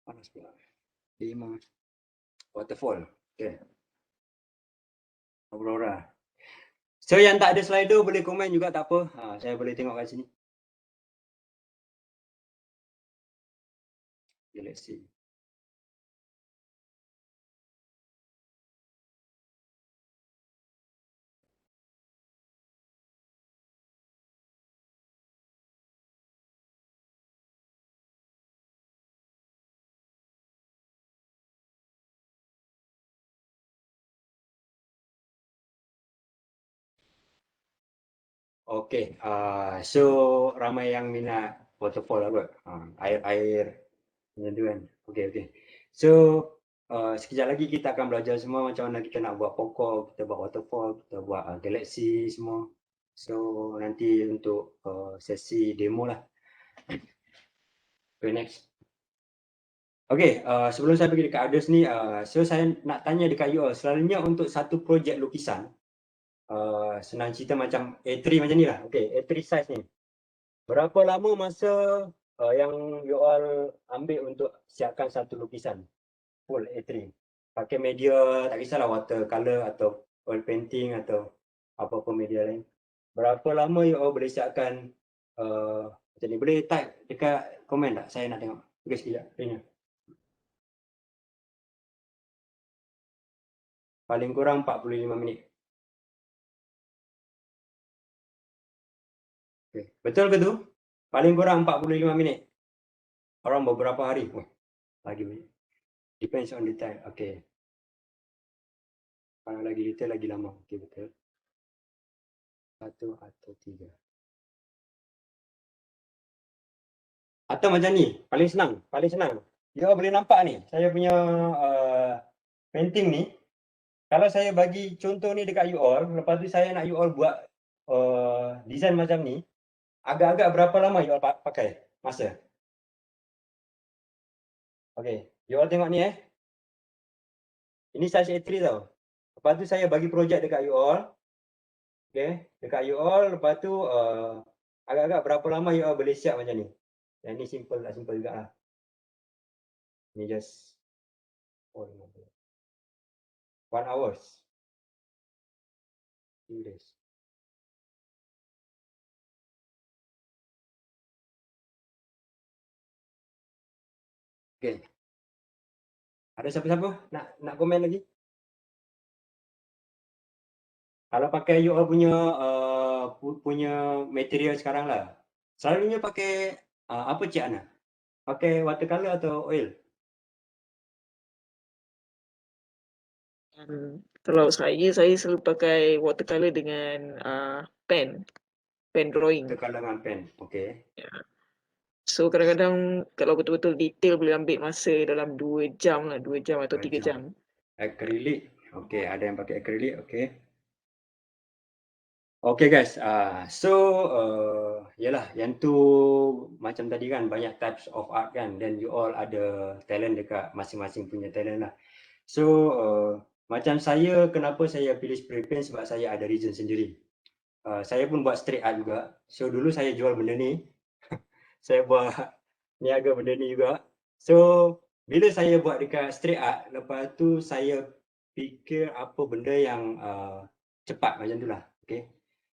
Panas pula. 5. Waterfall. Okay. Aurora. So yang tak ada slider boleh komen juga, tak apa. Saya boleh tengok kat sini. Galaxy. Okay, so ramai yang minat waterfall lah kot. Air macam tu kan. Okay. So sekejap lagi kita akan belajar semua macam mana kita nak buat pokok, kita buat waterfall, kita buat galaxy semua. So nanti untuk sesi demo lah. Okay, next. Okay, sebelum saya pergi dekat others ni, so saya nak tanya dekat you all, selalunya untuk satu projek lukisan, senang cerita macam A3 macam ni lah. Okay, A3 size ni. Berapa lama masa yang you all ambil untuk siapkan satu lukisan full A3? Pakai media, tak kisahlah watercolor atau oil painting atau apa-apa media lain. Berapa lama you all boleh siapkan macam ni? Boleh type dekat komen tak? Saya nak tengok. Okay, sekejap. Tanya. Paling kurang 45 minit. Okay. Betul ke tu? Paling kurang 45 minit. Orang beberapa hari. Lagi banyak. Depends on detail. Okay. Kalau lagi detail lagi lama. Okay, betul. 1 atau 3. Atau macam ni. Paling senang. You all boleh nampak ni. Saya punya painting ni. Kalau saya bagi contoh ni dekat you all. Lepas tu saya nak you all buat design macam ni. Agak-agak berapa lama you all pakai masa? Okay, you all tengok ni Ini size A3 tau. Lepas tu saya bagi projek dekat you all. Okay, dekat you all. Lepas tu agak-agak berapa lama you all boleh siap macam ni. Yang ni simple juga lah. Ni just 1 hours. 2 days. Okay. Ada siapa-siapa nak komen lagi? Kalau pakai you all punya material sekarang lah, selalunya pakai apa Cik Ana? Pakai watercolor atau oil? Kalau saya selalu pakai watercolor dengan pen drawing. Watercolor dengan pen, okay. So kadang-kadang kalau betul-betul detail boleh ambil masa dalam 2 jam lah, 2 jam atau 2 3 jam. jam. Acrylic, okay, ada yang pakai acrylic, okay. Okay guys, yalah yang tu macam tadi kan banyak types of art kan, dan you all ada talent dekat masing-masing punya talent lah. So macam saya, kenapa saya pilih spray paint, sebab saya ada reason sendiri. Saya pun buat street art juga. So dulu saya jual benda ni. Saya buat niaga benda ni juga. So bila saya buat dekat street art, lepas tu saya fikir apa benda yang cepat macam tu lah. Okay.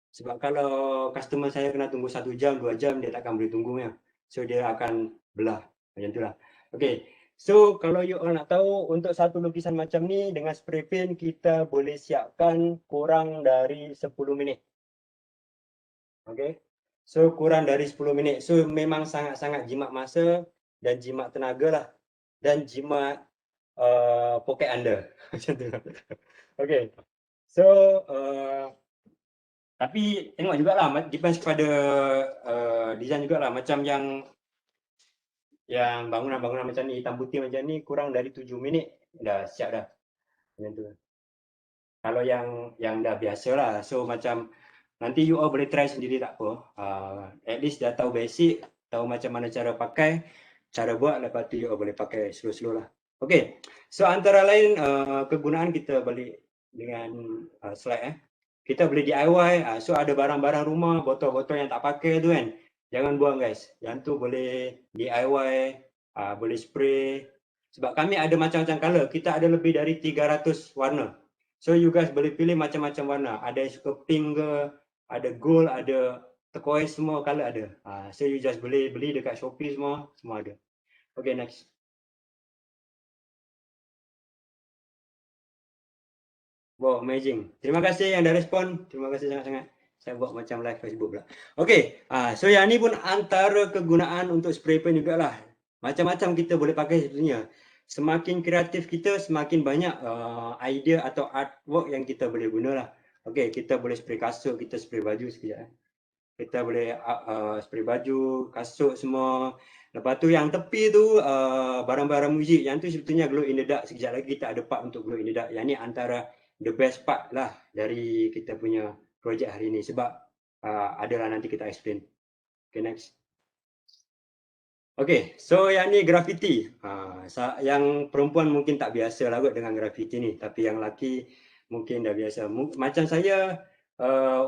Sebab kalau customer saya kena tunggu 1 jam, 2 jam, dia takkan boleh tunggu ya. So dia akan belah macam tu lah. Okay. So kalau you all nak tahu, untuk satu lukisan macam ni dengan spray paint kita boleh siapkan kurang dari 10 minit. Okay. So kurang dari 10 minit. So memang sangat-sangat jimat masa dan jimat tenaga lah. Dan jimat poket anda. Macam tu lah. Okay. So tapi tengok jugalah, depends kepada design jugalah. Macam yang bangunan-bangunan macam ni, hitam putih macam ni, kurang dari 7 minit dah siap dah. Macam tu. Kalau yang dah biasa lah. So macam nanti you all boleh try sendiri, tak apa. At least dah tahu basic, tahu macam mana cara pakai, cara buat, lepas tu you all boleh pakai slow-slow lah. Okay. So antara lain kegunaan, kita balik dengan slide kita boleh DIY. So ada barang-barang rumah, botol-botol yang tak pakai tu kan, jangan buang guys. Yang tu boleh DIY, boleh spray. Sebab kami ada macam-macam color. Kita ada lebih dari 300 warna. So you guys boleh pilih macam-macam warna. Ada yang suka pink ke, ada gold, ada turquoise, semua color ada. So you just boleh beli dekat Shopee, semua ada. Okay, next. Wow, amazing. Terima kasih yang dah respon. Terima kasih sangat-sangat. Saya buat macam live Facebook pula. Okay, so yang ni pun antara kegunaan untuk spray paint jugalah. Macam-macam kita boleh pakai sebenarnya. Semakin kreatif kita, semakin banyak idea atau artwork yang kita boleh guna lah. Okay, kita boleh spray kasut, kita spray baju sekejap. Kita boleh spray baju, kasut semua. Lepas tu yang tepi tu barang-barang muzik. Yang tu sebetulnya glow in the dark. Sekejap lagi kita ada part untuk glow in the dark. Yang ni antara the best part lah dari kita punya projek hari ni. Sebab adalah nanti kita explain. Okay, next. Okay, so yang ni graffiti. Yang perempuan mungkin tak biasa lah kot dengan graffiti ni. Tapi yang lelaki mungkin dah biasa. Macam saya,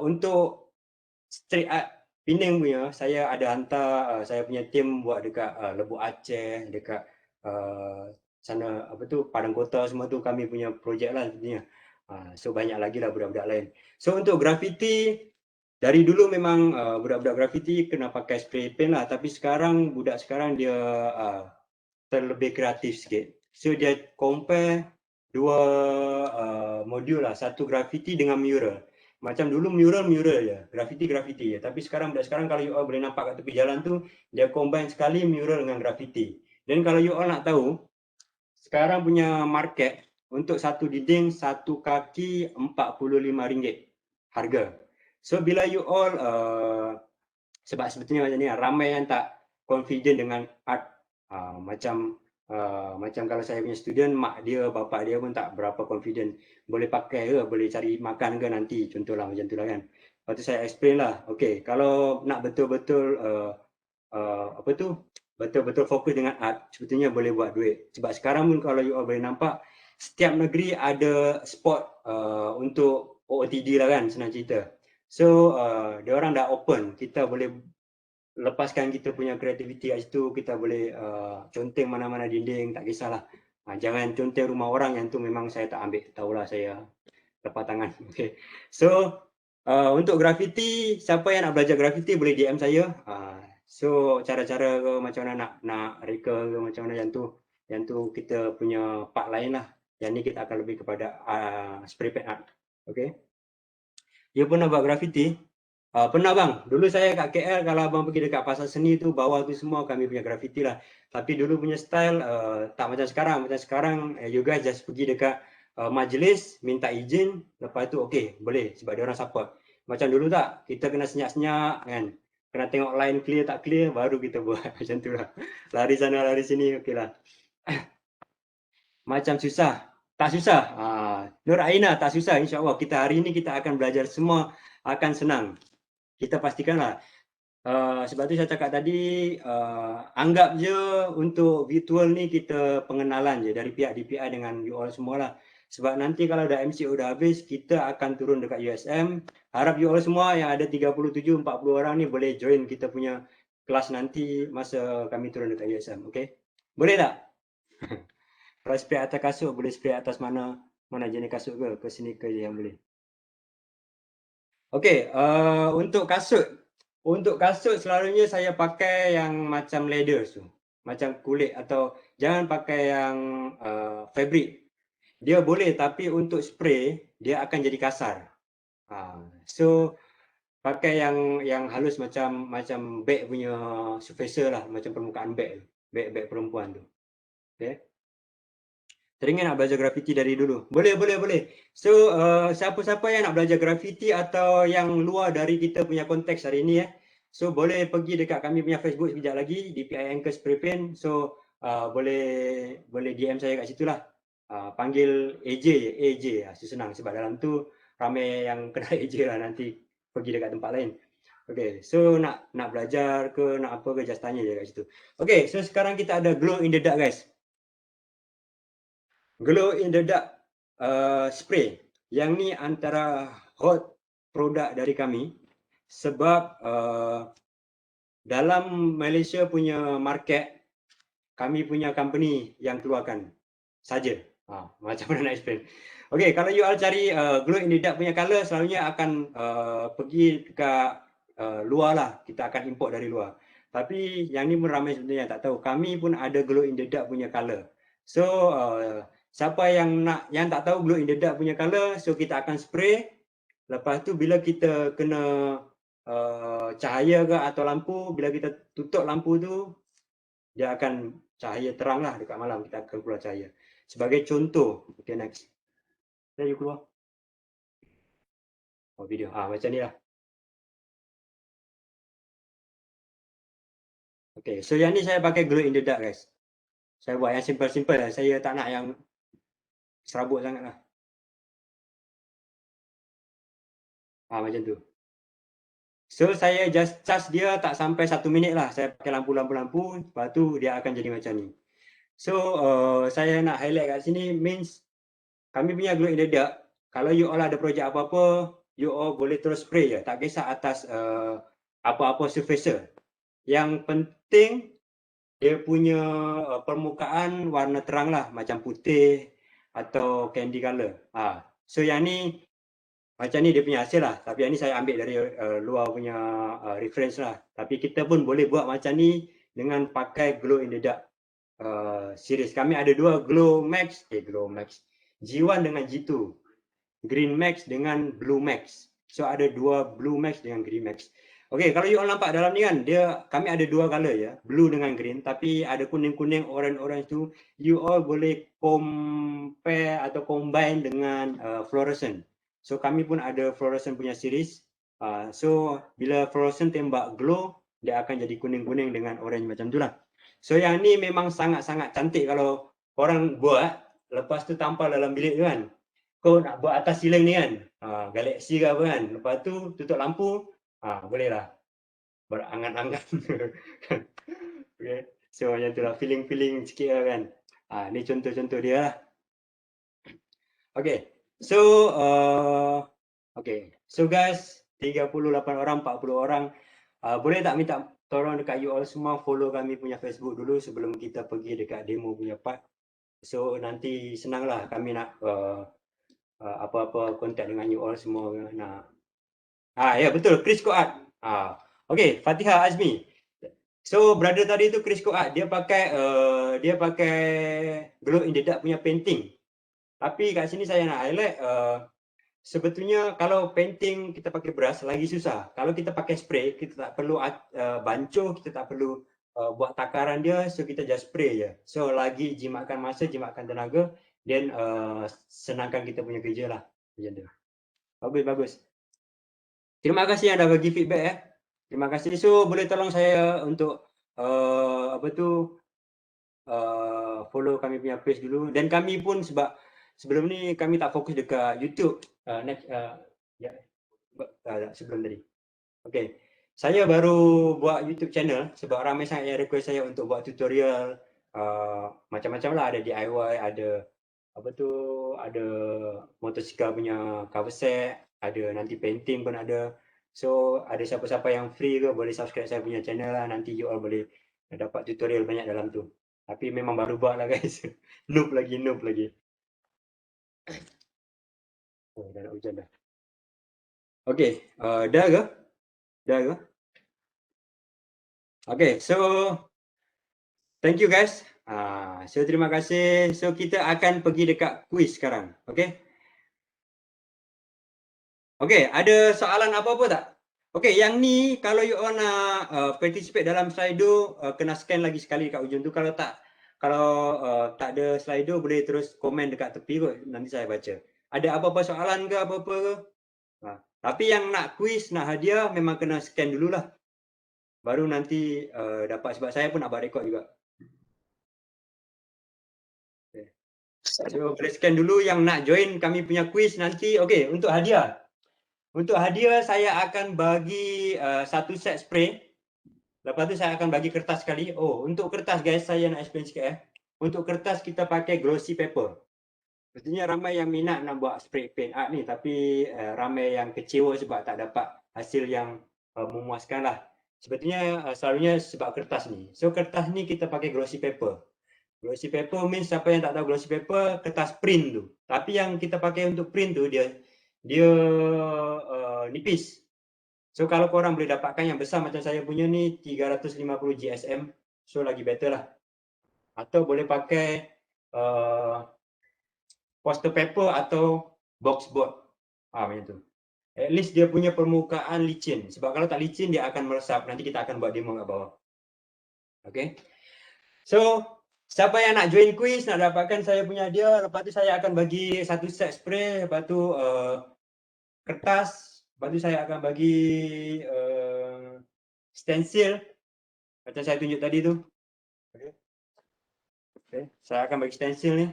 untuk street art Penang punya, saya ada hantar saya punya tim buat dekat Lebuk Aceh, dekat sana apa tu, Padang Kota, semua tu kami punya projek lah sebenarnya. So banyak lagi lah budak-budak lain. So untuk graffiti, dari dulu memang budak-budak graffiti kena pakai spray paint lah, tapi sekarang budak sekarang dia terlebih kreatif sikit. So dia compare dua modul lah, satu graffiti dengan mural. Macam dulu mural je, graffiti je. Tapi sekarang budak sekarang, kalau you all boleh nampak kat tepi jalan tu, dia combine sekali mural dengan graffiti. Dan kalau you all nak tahu, sekarang punya market untuk satu dinding, satu kaki RM45 harga. So bila you all sebab sebetulnya macam ni, ramai yang tak confident dengan art. Macam kalau saya punya student, mak dia, bapak dia pun tak berapa confident. Boleh pakai ke, boleh cari makan ke nanti, contohlah macam tu lah kan. Lepas tu saya explain lah, okay, kalau nak betul-betul betul-betul fokus dengan art, sebetulnya boleh buat duit. Sebab sekarang pun kalau you all boleh nampak, setiap negeri ada spot untuk OOTD lah kan, senang cerita. So dia orang dah open, kita boleh lepaskan kita punya kreativiti kat situ. Kita boleh conteng mana-mana dinding, tak kisahlah. Jangan conteng rumah orang, yang tu memang saya tak ambil, tahulah saya lepas tangan. Okay. So untuk graffiti, siapa yang nak belajar graffiti boleh DM saya. So cara-cara ke macam mana nak reka ke macam mana yang tu, Yang tu kita punya part lain lah. Yang ni kita akan lebih kepada spray paint art. Okay. You pernah buat graffiti? Pernah bang. Dulu saya kat KL, kalau abang pergi dekat pasar seni tu, bawah tu semua kami punya graffiti lah. Tapi dulu punya style tak macam sekarang. Macam sekarang you guys just pergi dekat majlis, minta izin, lepas tu okay, boleh sebab dia orang support. Macam dulu tak, kita kena senyap-senyap kan. Kena tengok line clear tak clear, baru kita buat macam tu lah. Lari sana, lari sini, okay lah. Macam susah. Tak susah. Nur Aina tak susah, insyaAllah. Kita hari ini kita akan belajar semua akan senang. Kita pastikanlah. Sebab tu saya cakap tadi, anggap je untuk virtual ni kita pengenalan je dari pihak DPI dengan you all semualah. Sebab nanti kalau dah MCO dah habis, kita akan turun dekat USM. Harap you all semua yang ada 37-40 orang ni boleh join kita punya kelas nanti masa kami turun dekat USM. Okay? Boleh tak? Kalau spray atas kasut, boleh spray atas mana jenis kasut ke sneaker je yang boleh. Okay, untuk kasut. Untuk kasut selalunya saya pakai yang macam leather tu. Macam kulit atau jangan pakai yang fabric. Dia boleh tapi untuk spray, dia akan jadi kasar. So, pakai yang halus macam bag punya surfacer lah. Macam permukaan bag perempuan tu. Okay. Teringin nak belajar graffiti dari dulu? Boleh. So, siapa-siapa yang nak belajar graffiti atau yang luar dari kita punya konteks hari ini so boleh pergi dekat kami punya Facebook sekejap lagi, DPI Anchor Spray Paint. So, boleh DM saya kat situ lah. Panggil AJ je. Senang sebab dalam tu ramai yang kenal AJ lah, nanti pergi dekat tempat lain. Okay, so nak belajar ke, nak apa ke, just tanya je kat situ. Okay, so sekarang kita ada glow in the dark guys. Glow in the dark spray. Yang ni antara hot produk dari kami sebab dalam Malaysia punya market, kami punya company yang keluarkan saja. Macam mana nak explain? Okay, kalau you all cari glow in the dark punya colour, selalunya akan pergi dekat luar lah. Kita akan import dari luar. Tapi yang ni pun ramai sebenarnya tak tahu. Kami pun ada glow in the dark punya colour. So, siapa yang tak tahu glow in the dark punya colour, so kita akan spray. Lepas tu bila kita kena cahaya ke atau lampu, bila kita tutup lampu tu, dia akan cahaya terang lah dekat malam, kita akan keluar cahaya. Sebagai contoh, okay next. Dah you keluar. Video. Macam ni lah. Okay, so yang ni saya pakai glow in the dark guys. Saya buat yang simple-simple lah. Saya tak nak yang serabut sangat lah. Macam tu. So saya just charge dia tak sampai 1 minit lah. Saya pakai lampu-lampu, lepas tu dia akan jadi macam ni. So saya nak highlight kat sini means kami punya glow in the dark. Kalau you all ada projek apa-apa, you all boleh terus spray je. Tak kisah atas apa-apa surfacer. Yang penting dia punya permukaan warna terang lah. Macam putih atau candy color. So yang ni macam ni dia punya hasil lah. Tapi yang ni saya ambil dari luar punya reference lah. Tapi kita pun boleh buat macam ni dengan pakai glow in the dark series. Kami ada dua Glow Max. G1 dengan G2. Green Max dengan Blue Max. So ada dua Blue Max dengan Green Max. Okay, kalau you all nampak dalam ni kan, kami ada dua color ya, blue dengan green. Tapi ada kuning-kuning, orange-orange tu, you all boleh compare atau combine dengan fluorescent. So kami pun ada fluorescent punya series. So bila fluorescent tembak glow, dia akan jadi kuning-kuning dengan orange macam tu lah. So yang ni memang sangat-sangat cantik kalau orang buat, lepas tu tampal dalam bilik tu kan. Kau nak buat atas siling ni kan, galaksi ke apa kan. Lepas tu tutup lampu, boleh lah berangan-angan. Okay. So macam tu lah, feeling sikit lah kan. Ni contoh-contoh dia lah. Okay. So, so guys, 38 orang, 40 orang. Boleh tak minta tolong dekat you all semua follow kami punya Facebook dulu sebelum kita pergi dekat demo punya part. So nanti senang lah kami nak apa-apa kontak dengan you all semua nak. Ya betul, Chris Koat. Okay, Fatihah Azmi. So brother tadi tu Chris Art, dia pakai glow in the dark punya painting. Tapi kat sini saya nak highlight sebetulnya kalau painting kita pakai brush lagi susah. Kalau kita pakai spray, kita tak perlu bancuh, kita tak perlu buat takaran dia, so kita just spray je. So lagi jimatkan masa, jimatkan tenaga, then senangkan kita punya kerja lah. Macam tu. Bagus. Terima kasih yang dah bagi feedback. Terima kasih. So boleh tolong saya untuk follow kami punya page dulu. Dan kami pun sebab sebelum ni kami tak fokus dekat YouTube. Sebelum tadi. Okay. Saya baru buat YouTube channel sebab ramai sangat yang request saya untuk buat tutorial macam-macam lah. Ada DIY, ada ada motosikal punya cover set, ada nanti painting pun ada. So ada siapa-siapa yang free ke boleh subscribe saya punya channel lah, nanti you all boleh dapat tutorial banyak dalam tu. Tapi memang baru buat lah guys. noob lagi. Oh, dah nak hujan dah. Okay, dah ke? Okay, so thank you guys. So terima kasih. So kita akan pergi dekat quiz sekarang. Okay. Okay, ada soalan apa-apa tak? Okay, yang ni kalau you all nak participate dalam Slido, kena scan lagi sekali kat ujung tu. Kalau tak ada Slido, boleh terus komen dekat tepi kot, nanti saya baca. Ada apa-apa soalan ke apa-apa ke? Tapi yang nak quiz, nak hadiah, memang kena scan dululah. Baru nanti dapat, sebab saya pun nak buat rekod juga. Okay. So boleh scan dulu yang nak join kami punya quiz nanti. Okay, untuk hadiah. Untuk hadiah saya akan bagi satu set spray. Lepas tu saya akan bagi kertas sekali. Oh, untuk kertas guys, saya nak explain sikit. Untuk kertas kita pakai glossy paper. Pastinya ramai yang minat nak buat spray paint art ni, tapi ramai yang kecewa sebab tak dapat hasil yang memuaskan lah. Sebetulnya selalunya sebab kertas ni. So kertas ni kita pakai glossy paper. Glossy paper means siapa yang tak tahu glossy paper, kertas print tu. Tapi yang kita pakai untuk print tu dia nipis. So kalau korang boleh dapatkan yang besar macam saya punya ni 350 GSM, so lagi better lah. Atau boleh pakai poster paper atau box board. Macam tu. At least dia punya permukaan licin. Sebab kalau tak licin dia akan meresap. Nanti kita akan buat demo kat bawah. Okay. So siapa yang nak join quiz, nak dapatkan saya punya hadiah, lepas tu saya akan bagi satu set spray, lepas tu kertas, lepas tu saya akan bagi stencil macam saya tunjuk tadi tu. Okay. Saya akan bagi stencil ni.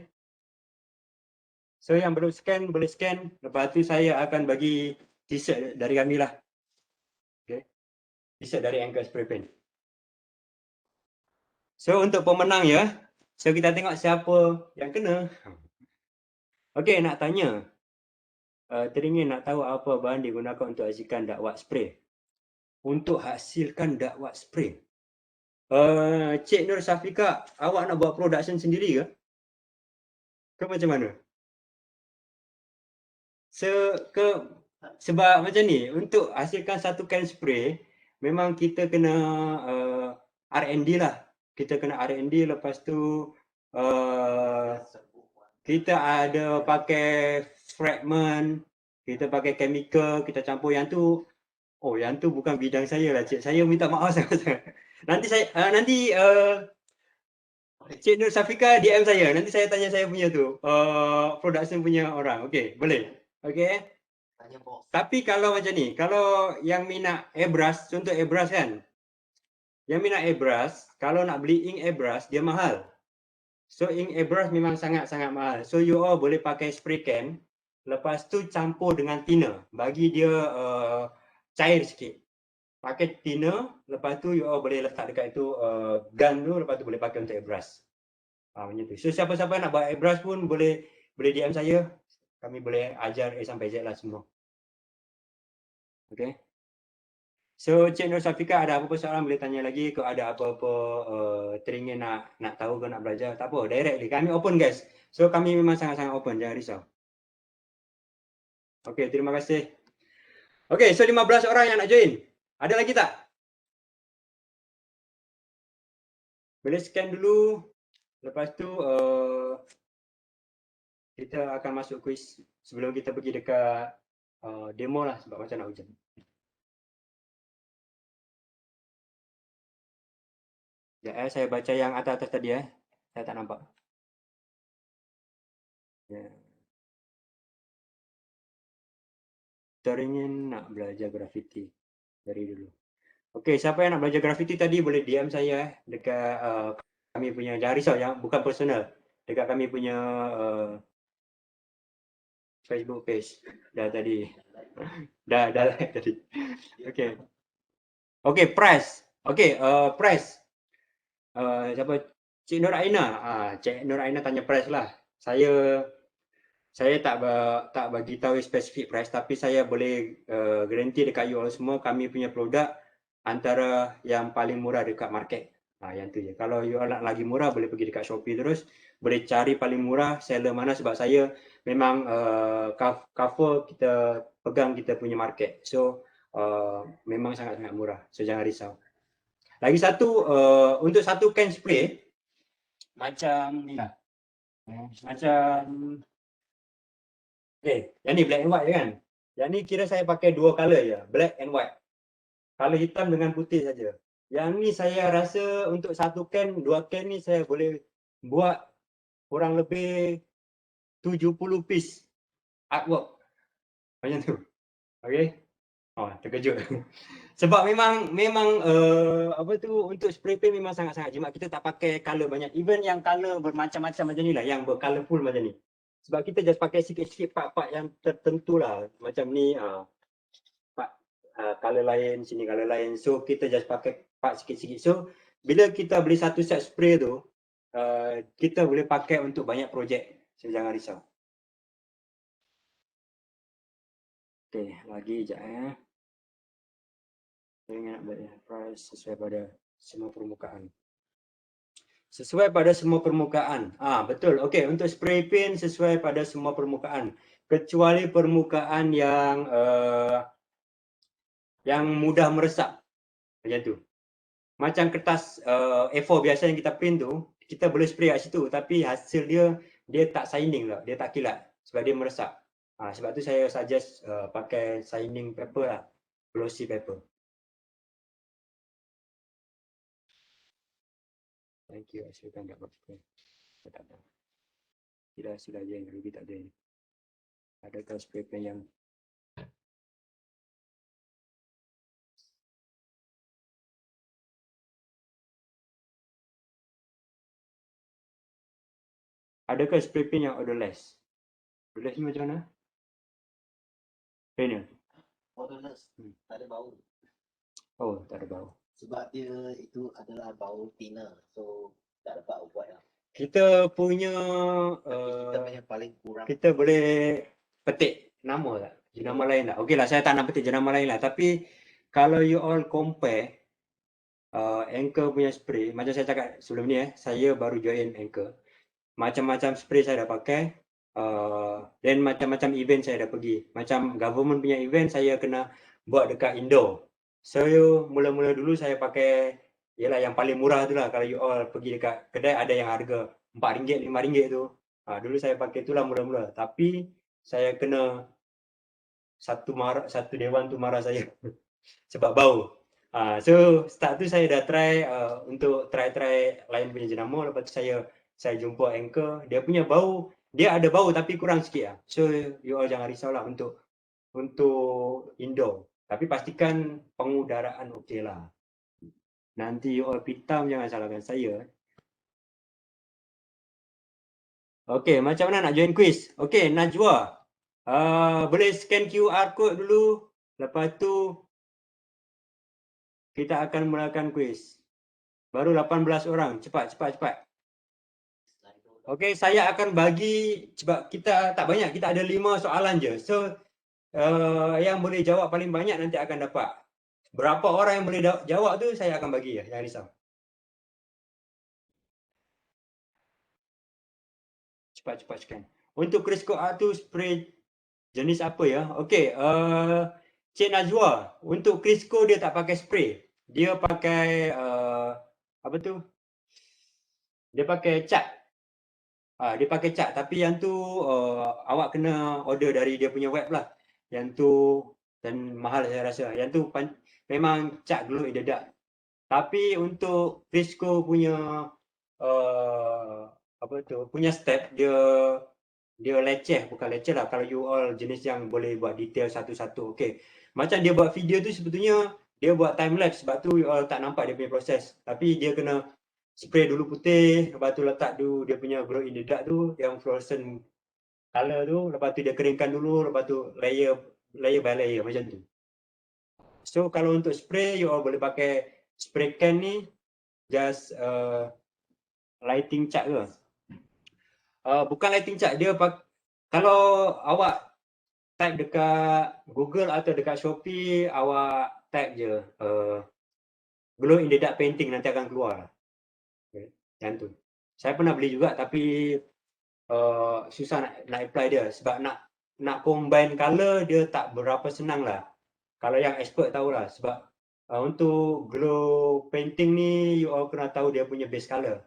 So yang belum scan boleh scan, lepas tu saya akan bagi t-shirt dari kami lah. Okay. T-shirt dari Anchor Spray Paint. So untuk pemenang ya, so kita tengok siapa yang kena. Okay, nak tanya. Teringin nak tahu apa bahan digunakan untuk hasilkan dakwat spray. Untuk hasilkan dakwat spray. Cik Nur Safika, awak nak buat production sendiri ke? Ke macam mana? Sebab macam ni, untuk hasilkan satu can spray, memang kita kena R&D lah. Kita kena R&D, lepas tu kita ada pakai fragment, kita pakai chemical, kita campur yang tu. Oh, yang tu bukan bidang saya lah, cik. Saya minta maaf sangat-sangat. Nanti Cik Nur Safika DM saya. Nanti saya tanya saya punya tu, production punya orang. Okey, boleh. Okey. Tapi kalau macam ni, kalau yang minat airbrush, contoh airbrush kan. Yang minat airbrush, kalau nak beli ink airbrush, dia mahal. So ink airbrush memang sangat-sangat mahal. So you all boleh pakai spray can, lepas tu campur dengan thinner, bagi dia cair sikit. Pakai thinner, lepas tu you all boleh letak dekat itu gun tu, lepas tu boleh pakai untuk airbrush. Macam tu. So siapa-siapa nak buat airbrush pun boleh DM saya. Kami boleh ajar A sampai Z lah semua. Okay. So Cik Nur Safika, ada apa-apa soalan boleh tanya lagi. Kalau ada apa-apa teringin nak tahu ke nak belajar, tak apa, directly. Kami open guys. So kami memang sangat-sangat open, jangan risau. Okay, terima kasih. Okay, so 15 orang yang nak join. Ada lagi tak? Boleh scan dulu. Lepas tu kita akan masuk quiz sebelum kita pergi dekat demo lah sebab macam nak hujan. Sekejap saya baca yang atas-atas tadi Saya tak nampak. Ya. Teringin nak belajar grafiti dari dulu. Okey, siapa yang nak belajar grafiti tadi boleh DM saya dekat kami punya, jangan risau yang bukan personal. Dekat kami punya Facebook page. Dah tadi. dah like tadi. Okey. Okey, price. Okey, price. Siapa? Cik Nur Aina. Cik Nur Aina tanya price lah. Saya tak bagi tahu spesifik price, tapi saya boleh guarantee dekat you all semua kami punya produk antara yang paling murah dekat market. Yang tu je. Kalau you all nak lagi murah boleh pergi dekat Shopee terus, boleh cari paling murah seller mana, sebab saya memang cover kita pegang kita punya market. So memang sangat-sangat murah. So jangan risau. Lagi satu, untuk satu can spray macam ni lah. Macam yang ni black and white je kan. Yang ni kira saya pakai dua color je, black and white. Color hitam dengan putih saja. Yang ni saya rasa untuk satu can, dua can ni saya boleh buat kurang lebih 70 piece artwork. Macam tu. Okey. Terkejut. Sebab memang apa tu, untuk spray paint memang sangat-sangat jimat. Kita tak pakai color banyak. Even yang color bermacam-macam macam ni lah, yang bercolorful macam ni. Sebab kita just pakai sikit-sikit part-part yang tertentu lah. Macam ni part color lain, sini color lain. So kita just pakai part sikit-sikit. So bila kita beli satu set spray tu, kita boleh pakai untuk banyak projek. So jangan risau. Okay, lagi sekejap Saya nak bayar price sesuai pada semua permukaan. Sesuai pada semua permukaan. Betul. Okey, untuk spray paint sesuai pada semua permukaan. Kecuali permukaan yang mudah meresap. Macam tu. Macam kertas A4 biasa yang kita print tu, kita boleh spray kat situ, tapi hasil dia tak shining lah, dia tak kilat sebab dia meresap. Sebab tu saya suggest pakai shining paper lah, glossy paper. Thank you, hasilkan tak apa-apa. Tak ada. Tidak hasil aja yang rugi tak ada. Adakah spray paint yang adakah spray paint yang odorless? Odorless ni macam mana? Paint Odorless, tak ada bau. Oh, tak ada bau. Sebab dia itu adalah bau thinner, so tak dapat buat lah. Kita punya Kita punya paling kurang. kita boleh petik nama tak? Jenama lain tak? Okey lah, saya tak nak petik jenama lain lah. Tapi kalau you all compare Anchor punya spray, macam saya cakap sebelum ni saya baru join Anchor. Macam-macam spray saya dah pakai. Dan macam-macam event saya dah pergi. Macam government punya event saya kena buat dekat indoor. So mula-mula dulu saya pakai ialah yang paling murah tu lah. Kalau you all pergi dekat kedai ada yang harga RM4, RM5 tu. Dulu saya pakai itulah mula-mula. Tapi saya kena satu dewan tu marah saya sebab bau. So start tu saya dah try untuk try lain punya jenama. Lepas tu saya jumpa Anchor, dia punya bau, dia ada bau tapi kurang sikit lah. So you all jangan risaulah untuk indoor. Tapi pastikan pengudaraan okey lah. Nanti you all pitam jangan salahkan saya. Okey, macam mana nak join quiz? Okey, Najwa. Boleh scan QR code dulu. Lepas tu kita akan mulakan quiz. Baru 18 orang. Cepat. Okey, saya akan bagi, sebab kita tak banyak, kita ada 5 soalan je. So yang boleh jawab paling banyak nanti akan dapat. Berapa orang yang boleh jawab tu saya akan bagi jangan risau. Cepat scan. Untuk Crisco Art tu spray jenis apa ya? Okey, Cik Najwa, untuk Crisco dia tak pakai spray. Dia pakai apa tu? Dia pakai cat. Dia pakai cat, tapi yang tu awak kena order dari dia punya web lah. Yang tu dan mahal saya rasa. Yang tu memang cat glow in the dark. Tapi untuk Frisco punya apa tu, punya step dia leceh, bukan leceh lah kalau you all jenis yang boleh buat detail satu-satu. Okay. Macam dia buat video tu sebetulnya dia buat time lapse, sebab tu you all tak nampak dia punya proses. Tapi dia kena spray dulu putih, lepas tu letak tu dia punya glow in the dark tu yang fluorescent color tu, lepas tu dia keringkan dulu, lepas tu layer by layer macam tu. So kalau untuk spray you all boleh pakai spray can ni just lighting cat ke. Bukan lighting cat, dia kalau awak type dekat Google atau dekat Shopee, awak type je glow in the dark painting, nanti akan keluar. Okay. Yang tu. Saya pernah beli juga tapi susah nak apply dia sebab nak combine color dia tak berapa senang lah. Kalau yang expert tahulah sebab untuk glow painting ni you all kena tahu dia punya base color.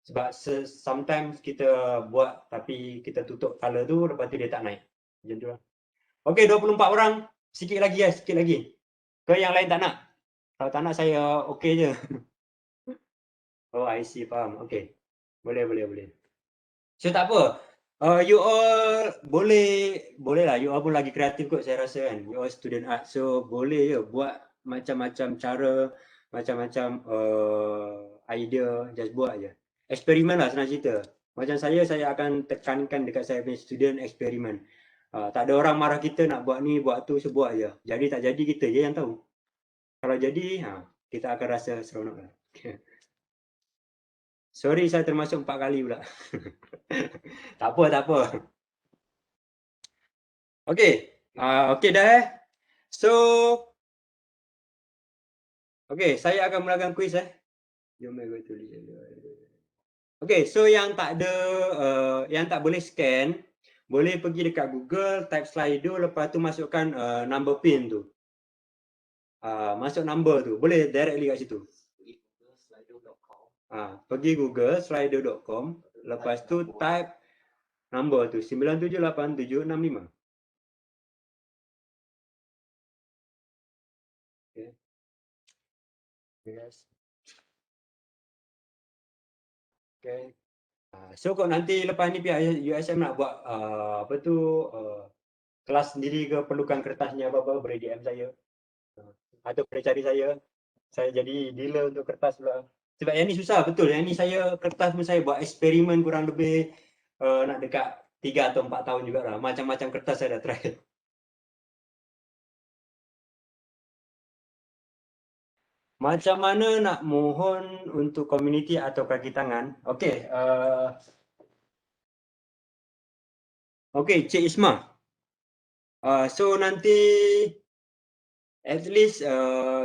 Sebab sometimes kita buat tapi kita tutup color tu lepas tu dia tak naik. Macam tu lah. Okey, 24 orang. Sikit lagi guys, sikit lagi. Ke yang lain tak nak? Kalau tak nak saya okey je. Oh, I see, faham. Okey. Boleh. So tak apa. You all boleh lah. You all pun lagi kreatif kot saya rasa kan. You all student art. So boleh je buat macam-macam cara, macam-macam idea, just buat je. Eksperimen lah senang cerita. Macam saya akan tekankan dekat saya punya student eksperimen. Tak ada orang marah kita nak buat ni, buat tu, sebuat je. Jadi tak jadi kita je yang tahu. Kalau jadi, kita akan rasa seronok lah. Sorry saya termasuk 4 kali pula. Tak apa. Okey. Okey dah. So okey, saya akan mulakan kuis Jom saya tulis. Okey, so yang tak ada yang tak boleh scan, boleh pergi dekat Google, type Slido, lepas tu masukkan number pin tu. Masuk number tu, boleh directly kat situ. Pergi Google slido.com, lepas tu type number tu 978765. Okay. Yes. Okay. So kau nanti lepas ni pihak USM nak buat apa tu kelas sendiri ke, perlukan kertasnya apa-apa, boleh DM saya. Atau boleh cari saya. Saya jadi dealer untuk kertas pula. Sebab yang ni susah betul. Yang ni saya kertas pun saya buat eksperimen kurang lebih nak dekat 3 atau 4 tahun juga lah. Macam-macam kertas saya dah try. Macam mana nak mohon untuk komuniti atau kaki tangan? Okey. Okey, Cik Isma. So nanti at least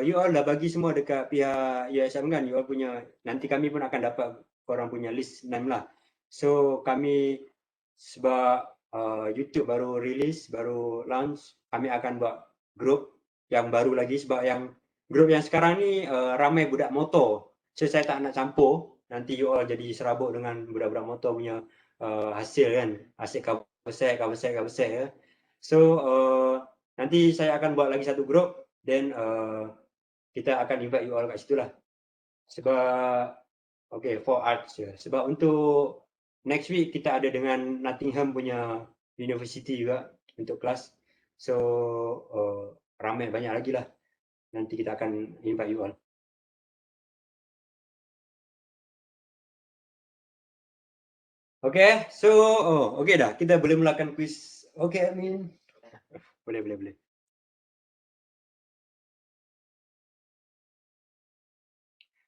you all dah bagi semua dekat pihak USM kan, you all punya, nanti kami pun akan dapat korang punya list name lah. So kami sebab YouTube baru release, baru launch, kami akan buat group yang baru lagi sebab yang group yang sekarang ni ramai budak motor. So saya tak nak campur, nanti you all jadi serabut dengan budak-budak motor punya hasil kan, hasil cover set ya. So nanti saya akan buat lagi satu group. Then kita akan invite you all kat situ lah. Sebab okay, for arts je. Sebab untuk next week kita ada dengan Nottingham punya university juga untuk kelas. So ramai banyak lagi lah. Nanti kita akan invite you all. Okay, so okay dah. Kita boleh mulakan quiz. Okay, Amin. Boleh.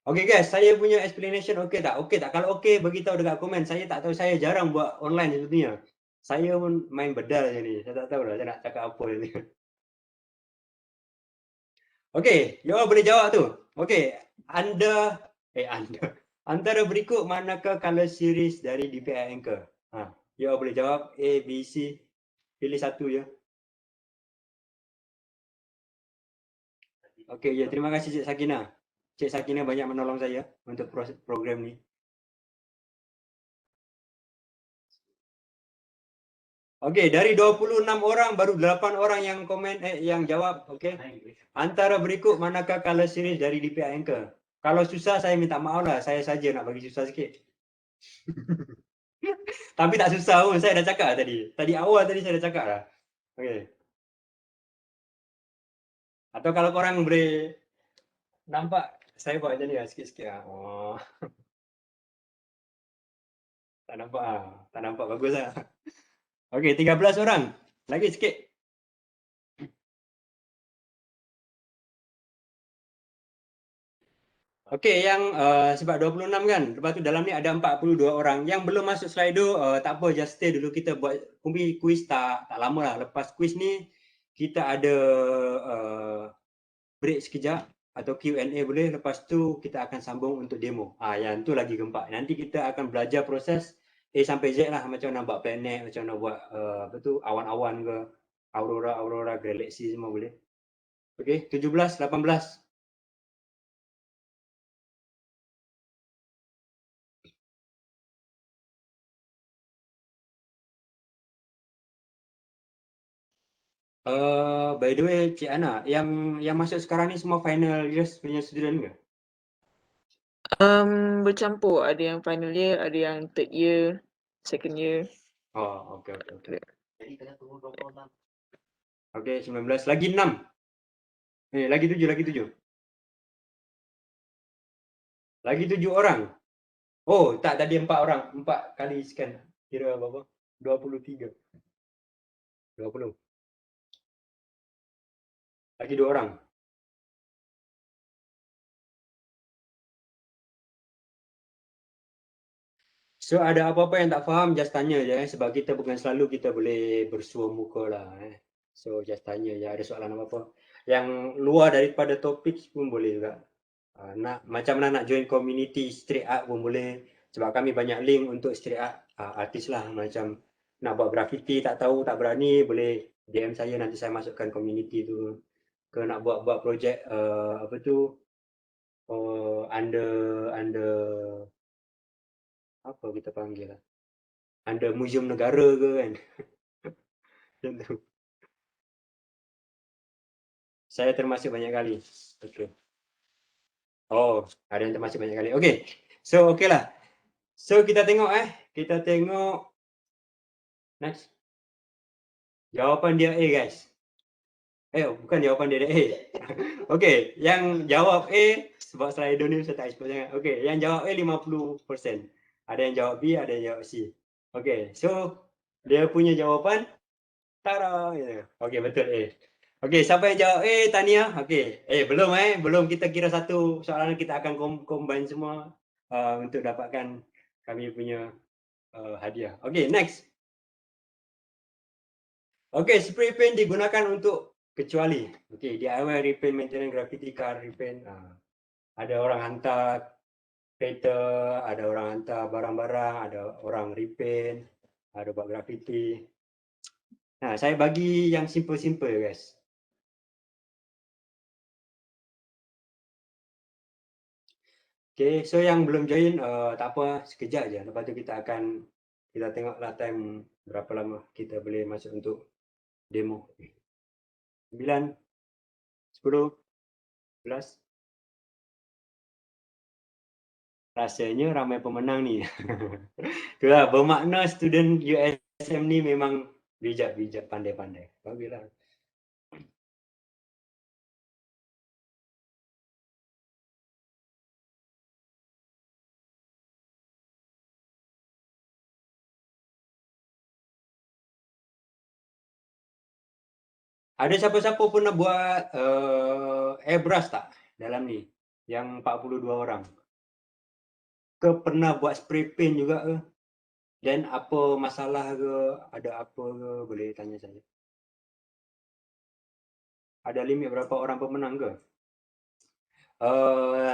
Okay guys, saya punya explanation okay tak? Okay tak? Kalau okay, beritahu dekat komen. Saya tak tahu, saya jarang buat online sebetulnya. Saya pun main bedal je ni. Saya tak tahu lah saya nak cakap apa ni. Okay, you all boleh jawab tu. Okay, antara berikut manakah color series dari DPI Anchor? You all boleh jawab A, B, C. Pilih satu je. Okay, ya, terima kasih Cik Sakinah. Cik Sakinah banyak menolong saya untuk program ni. Okey, dari 26 orang baru 8 orang yang komen yang jawab. Okey. Antara berikut manakah color series dari di pihak Anchor? Kalau susah saya minta maaf lah, saya saja nak bagi susah sikit. Tapi tak susah pun, saya dah cakap tadi. Tadi awal tadi saya dah cakap dah. Okey. Atau kalau korang boleh nampak saya buat macam ni lah sikit-sikit lah. Oh. Tak nampak ah. Tak nampak bagus lah. Okey, 13 orang. Lagi sikit. Okey, yang sebab 26 kan. Lepas tu dalam ni ada 42 orang. Yang belum masuk Slido, tak apa, just stay dulu, kita buat quiz tak lama lah. Lepas quiz ni kita ada break sekejap atau Q&A boleh. Lepas tu kita akan sambung untuk demo. Yang tu lagi gempak. Nanti kita akan belajar proses A sampai Z lah, macam mana buat planet, macam mana buat apa tu, awan-awan ke, aurora, galaksi semua boleh. Okey, 17, 18. By the way, Cik Ana, yang masuk sekarang ni semua final years punya student ke? Bercampur. Ada yang final year, ada yang third year, second year. Oh, okey. Jadi tengah tunggu 26. Okey, 19. Lagi 6. Lagi 7. Lagi 7 orang. Oh, tak, tadi 4 orang. 4 kali scan. Kira berapa? 23. 20. Lagi 2 orang. So, ada apa-apa yang tak faham, just tanya je. Sebab kita bukan selalu kita boleh bersua muka lah. So, just tanya je. Ada soalan apa-apa. Yang luar daripada topik pun boleh juga. Macam mana nak join community street art pun boleh. Sebab kami banyak link untuk street art artis lah. Macam nak buat graffiti, tak tahu, tak berani, boleh DM saya, nanti saya masukkan community tu. Ke nak buat projek apa tu, under apa kita panggil lah, under muzium negara ke kan. Macam tu. Saya termasuk banyak kali. Okay. Oh, ada yang termasuk banyak kali. Okay. So, okay lah. So, kita tengok Kita tengok next. Jawapan dia A, guys. Bukan jawapan dia A. Okay, yang jawab A, sebab Slido ni saya tak expert sangat. Okay, yang jawab A 50%. Ada yang jawab B, ada yang jawab C. Okay, so dia punya jawapan tara. Okay, betul A. Okay, siapa yang jawab A, tahniah. Okay, belum kita kira satu soalan, kita akan combine semua untuk dapatkan kami punya hadiah. Okay, next. Okay, spray paint digunakan untuk kecuali. Okay, DIY repaint, maintenance, graffiti, car repaint. Ada orang hantar kereta, ada orang hantar barang-barang, ada orang repaint, ada buat graffiti. Saya bagi yang simple-simple, guys. Okay, so yang belum join, tak apa, sekejap je. Lepas tu kita tengoklah time berapa lama kita boleh masuk untuk demo. 9, 10, 11. Rasanya ramai pemenang ni. Itulah, bermakna student USM ni memang bijak-bijak, pandai-pandai. Baguslah. Ada siapa-siapa pernah buat airbrush tak dalam ni? Yang 42 orang. Ke pernah buat spray paint juga ke? Dan apa masalah ke? Ada apa ke? Boleh tanya saya. Ada limit berapa orang pemenang ke?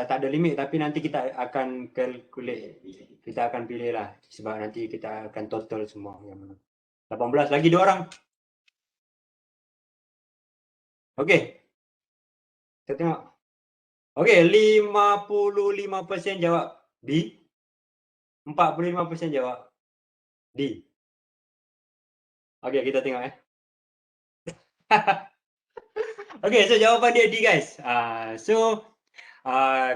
Tak ada limit, tapi nanti kita akan calculate. Kita akan pilih lah. Sebab nanti kita akan total semua. 18, lagi 2 orang. Okey. Kita tengok. Okey, 55% jawab B. 45% jawab D. Okey, kita tengok Okey, so jawapan dia D guys.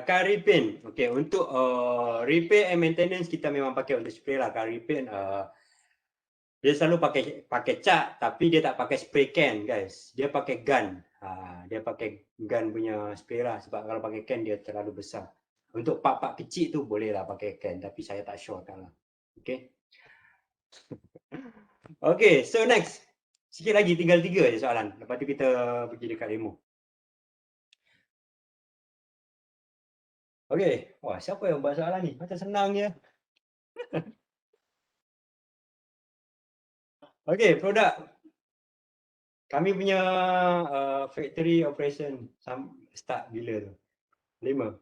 Car repaint. Okey, untuk repair and maintenance kita memang pakai untuk spray lah. Car repaint dia selalu pakai cat tapi dia tak pakai spray can guys. Dia pakai gun. Dia pakai gun punya spray lah sebab kalau pakai can dia terlalu besar. Untuk part-part kecil tu boleh lah pakai can tapi saya tak sure kan lah. Okey. Okey, so next. Sikit lagi tinggal 3 je soalan. Lepas tu kita pergi dekat demo. Okey. Wah, siapa yang buat soalan ni? Macam senang je. Okey, produk. Kami punya factory operation start bila tu? 5.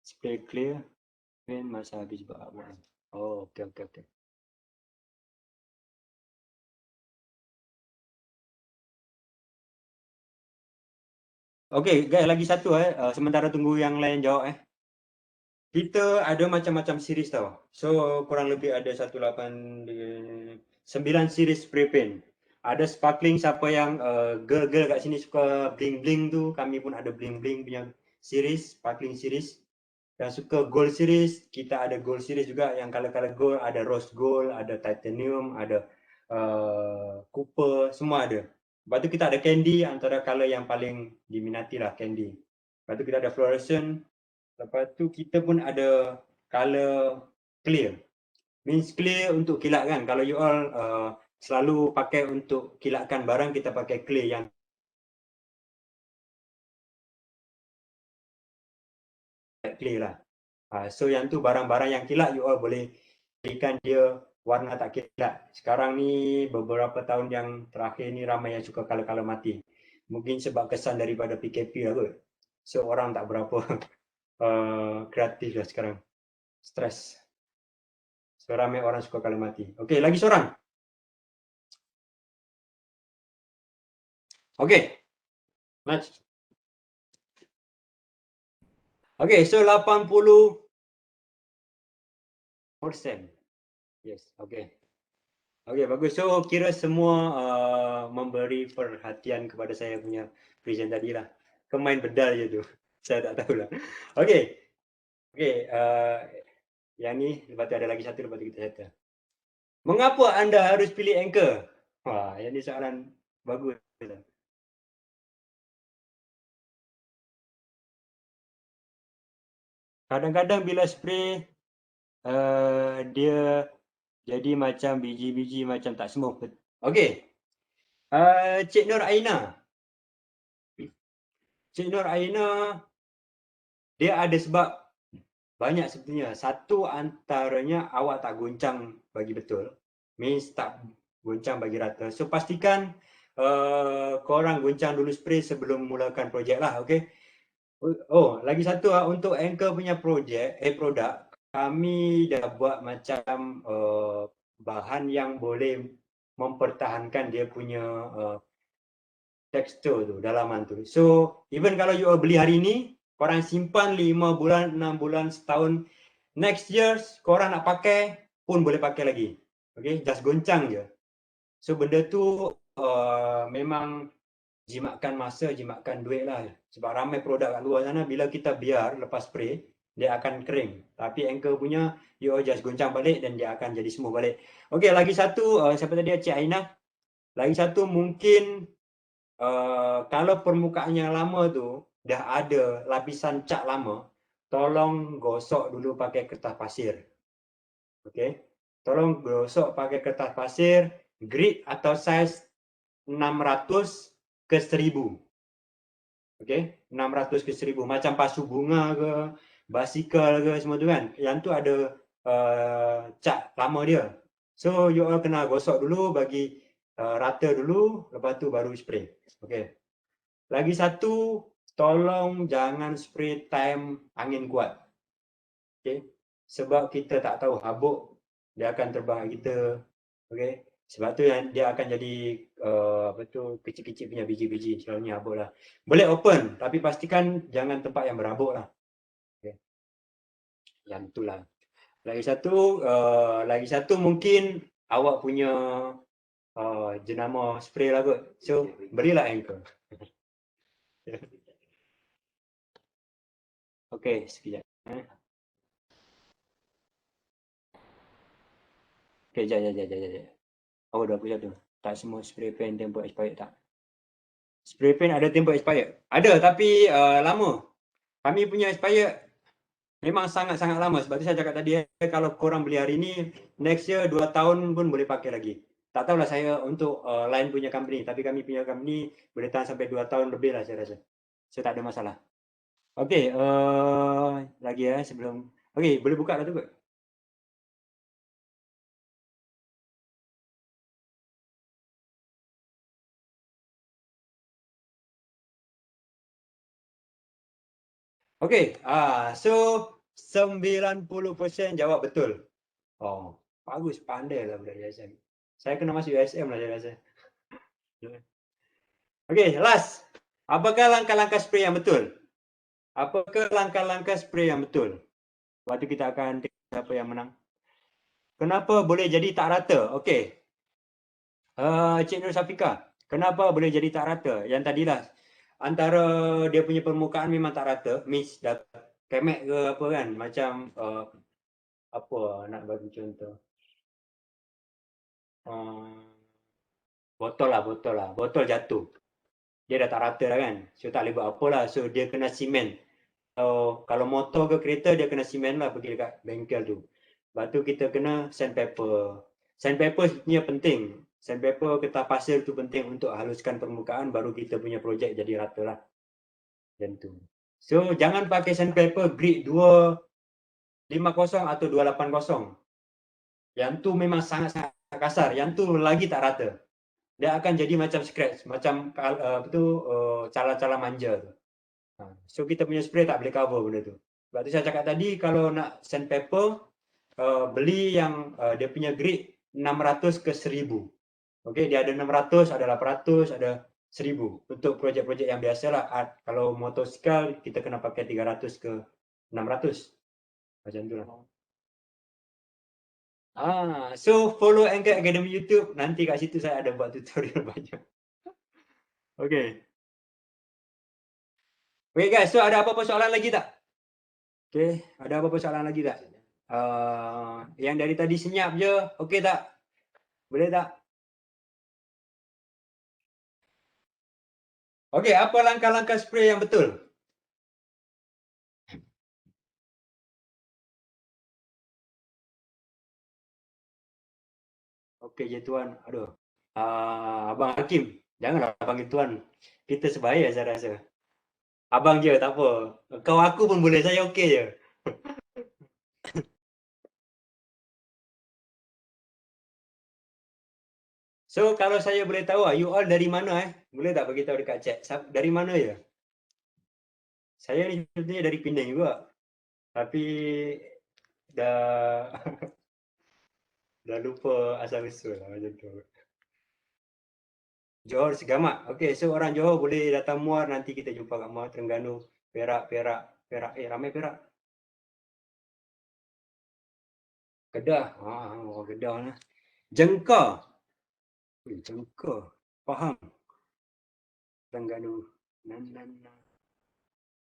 Spray clear. Paint masa habis buat apa? Oh, okey. Okey, guys, lagi satu sementara tunggu yang lain jawab Kita ada macam-macam series tau. So kurang lebih ada 9 series spray paint. Ada sparkling, siapa yang girl-girl kat sini suka bling-bling tu, kami pun ada bling-bling punya series, sparkling series. Yang suka gold series, kita ada gold series juga yang color-color gold, ada rose gold, ada titanium, ada copper, semua ada. Lepas tu kita ada candy, antara color yang paling diminati lah candy. Lepas tu kita ada fluorescent. Lepas tu kita pun ada color clear. Means clear untuk kilat kan. Kalau you all selalu pakai untuk kilatkan barang, kita pakai clear yang clear lah. So yang tu barang-barang yang kilat you all boleh berikan dia warna tak kilat. Sekarang ni beberapa tahun yang terakhir ni ramai yang suka color-color mati. Mungkin sebab kesan daripada PKP lah kot. So orang tak berapa kreatif lah sekarang. Stres. So ramai orang suka color mati. Okey, lagi seorang. Okey. Next. Okey, so 80%. Yes, okey. Okey, bagus. So kira semua memberi perhatian kepada saya punya present tadi lah. Kemain bedal je tu. Saya tak tahulah. Okey. Okey, yang ni lepas tu ada lagi satu lepas tu kita settle. Mengapa anda harus pilih anchor? Wah, yang ni soalan bagus. Kadang-kadang bila spray dia jadi macam biji-biji macam tak smoke. Okey. Cik Nur Aina. Cik Nur Aina dia ada sebab banyak sebenarnya. Satu antaranya awak tak goncang bagi betul. Means tak goncang bagi rata. So pastikan korang goncang dulu spray sebelum mulakan projek lah, okey. Oh, lagi satu untuk anchor punya produk, kami dah buat macam bahan yang boleh mempertahankan dia punya tekstur tu, dalaman tu. So, even kalau you beli hari ni, korang simpan 5 bulan, 6 bulan, setahun, next year korang nak pakai pun boleh pakai lagi. Okay, just goncang je. So, benda tu memang jimatkan masa, jimatkan duit lah. Sebab ramai produk kat luar sana, bila kita biar lepas spray, dia akan kering. Tapi anchor punya, you just goncang balik dan dia akan jadi smooth balik. Okay, lagi satu, siapa tadi Cik Aina? Lagi satu mungkin, kalau permukaan yang lama tu, dah ada lapisan cat lama, tolong gosok dulu pakai kertas pasir. Okay, tolong gosok pakai kertas pasir, grid atau size 600 ke 1000. Okey, 600 ke 1000 macam pasu bunga ke, basikal ke semua tu kan. Yang tu ada cat lama dia. So you all kena gosok dulu, bagi rata dulu, lepas tu baru spray. Okey. Lagi satu, tolong jangan spray time angin kuat. Okey. Sebab kita tak tahu habuk dia akan terbang kita. Okey. Sebab tu yang dia akan jadi kecil-kecil punya biji-biji, selalunya habuk lah. Boleh open tapi pastikan jangan tempat yang berhabuk lah. Okay. Yang itulah. Lagi satu mungkin awak punya jenama spray lah kot. So belilah Anchor. Okey, sekejap. Okey, jap. Oh, 21. Tak semua spray pen tempoh expired tak? Spray pen ada tempoh expired? Ada, tapi lama. Kami punya expired memang sangat-sangat lama. Sebab tu saya cakap tadi, kalau korang beli hari ni, next year 2 tahun pun boleh pakai lagi. Tak tahulah saya untuk lain punya company, tapi kami punya company boleh tahan sampai 2 tahun lebih lah saya rasa. So tak ada masalah. Okey, lagi sebelum... Okey, boleh buka dah tu kot? Okey, so 90% jawab betul. Oh, bagus, pandai lah budak USM. Saya kena masuk USM lah saya rasa. Okey, last. Apakah langkah-langkah spray yang betul? Apakah langkah-langkah spray yang betul? Waktu kita akan tengok siapa yang menang. Kenapa boleh jadi tak rata? Okey. Cik Nur Safika, kenapa boleh jadi tak rata? Yang tadilah, antara dia punya permukaan memang tak rata, means dah kemek ke apa kan, macam apa nak bagi contoh. Botol jatuh. Dia dah tak rata dah kan. So tak boleh buat apa lah. So dia kena simen. Kalau motor ke kereta dia kena simen lah pergi dekat bengkel tu. Lepas tu kita kena sandpaper. Sandpaper sebenarnya penting. Sandpaper kertas pasir tu penting untuk haluskan permukaan baru kita punya projek jadi rata lah. Macam tu. So jangan pakai sandpaper grade 250 atau 280. Yang tu memang sangat-sangat kasar. Yang tu lagi tak rata. Dia akan jadi macam scratch, macam cala-cala manja tu. So kita punya spray tak boleh cover benda tu. Sebab tu saya cakap tadi kalau nak sandpaper beli yang dia punya grade 600 ke 1000. Okey, dia ada 600, ada 800, ada 1000. Untuk projek-projek yang biasalah, kalau motosikal kita kena pakai 300 ke 600. Macam tu lah. So follow Anchor Academy YouTube, nanti kat situ saya ada buat tutorial banyak. Okey. Okey guys, so ada apa-apa soalan lagi tak? Okey, ada apa-apa soalan lagi tak? Yang dari tadi senyap je, okey tak? Boleh tak? Okey, apa langkah-langkah spray yang betul? Okey je tuan. Aduh. Abang Hakim, janganlah panggil tuan. Kita sebaya saya rasa. Abang je, tak apa. Kau aku pun boleh, saya okey je. So kalau saya boleh tahu, you all dari mana Boleh tak bagi tahu dekat chat? Dari mana ya? Saya ni sebenarnya dari Penang juga. Tapi dah dah lupa asal usul lah macam tu. Johor Segamat. Okey, so orang Johor boleh datang Muar, nanti kita jumpa kat Muar, Terengganu, Perak. Ramai Perak. Kedah. Orang Kedah lah. Jengka. Jengka. Faham. Terengganu.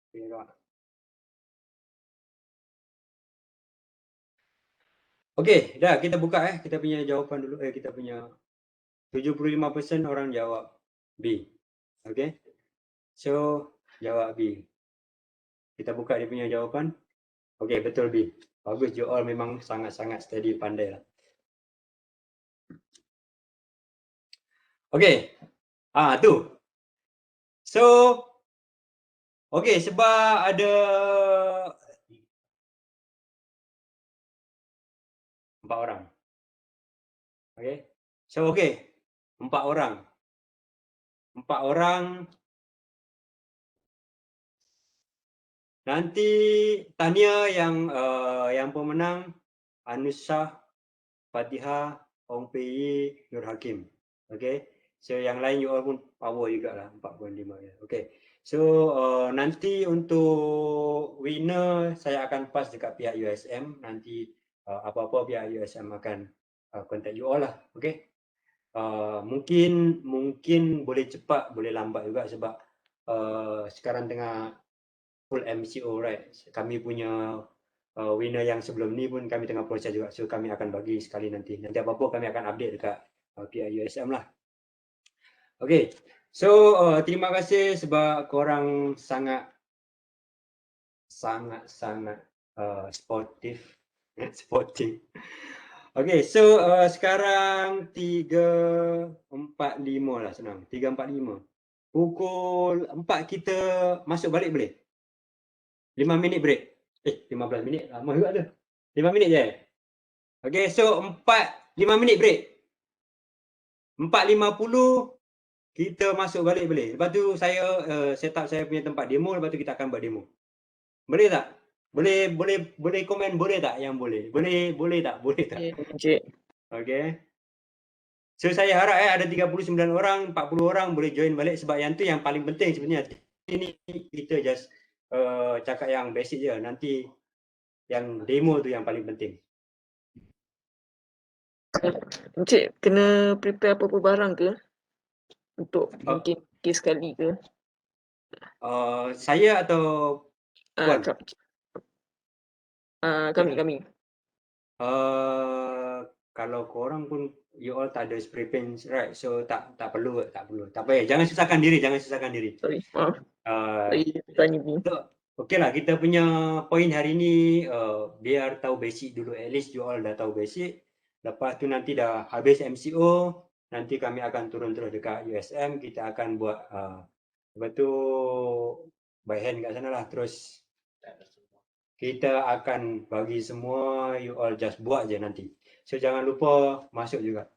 Perak. Okey, dah kita buka kita punya jawapan dulu. Kita punya 75% orang jawab B. Okey. So, jawab B. Kita buka dia punya jawapan. Okey, betul B. Bagus, you all memang sangat-sangat steady, pandai lah. Okey. Tu. So, okey, sebab ada 4 orang. Okey. So, okey. 4 orang. 4 orang. Nanti tahniah yang pemenang Anushah, Fatihah, Ong Pei, Nur Hakim. Okey. So yang lain you all pun power jugalah 4.5 ya. Okey. So nanti untuk winner saya akan pass dekat pihak USM, nanti apa-apa pihak USM akan contact you all lah. Okay. Mungkin boleh cepat, boleh lambat juga sebab sekarang tengah full MCO, right? Kami punya winner yang sebelum ni pun kami tengah proses juga, so kami akan bagi sekali nanti apa-apa kami akan update dekat pihak USM lah. Okay, so terima kasih sebab korang sangat sportive. Okay, so sekarang 3.45 lah, senang. 3.45. Pukul 4 kita masuk balik boleh? 5 minit break. 15 minit lama juga tu. 5 minit je. Okay, so 5 minit break. 4.50 kita masuk balik boleh? Lepas tu saya set up saya punya tempat demo, lepas tu kita akan buat demo. Boleh tak? Boleh komen boleh tak yang boleh? Boleh tak? Boleh tak? Encik. Okay. So saya harap ada 39 orang, 40 orang boleh join balik sebab yang tu yang paling penting sebenarnya. Ini kita just cakap yang basic je. Nanti yang demo tu yang paling penting. Encik kena prepare apa-apa barang ke? Untuk mungkin kes sekali ke? Saya atau Puan? Kami. Kalau korang pun you all tak ada spray paint, right? So tak perlu. Tak payah. Jangan susahkan diri. Sorry, maaf. Saya tanya ni. Okey lah, kita punya point hari ni biar tahu basic dulu. At least you all dah tahu basic. Lepas tu nanti dah habis MCO, nanti kami akan turun terus dekat USM. Kita akan buat lepas tu by hand kat sana lah. Terus kita akan bagi semua, you all just buat je nanti. So jangan lupa masuk juga.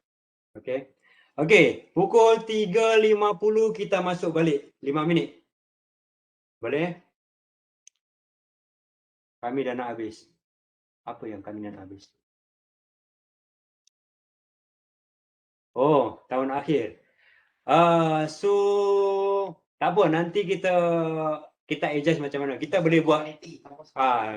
Okay. Okay, pukul 3.50 kita masuk balik. 5 minit. Boleh? Kami dah nak habis. Apa yang kami nak habis? Oh, tahun akhir. So tak apa, nanti kita adjust macam mana. Kita boleh buat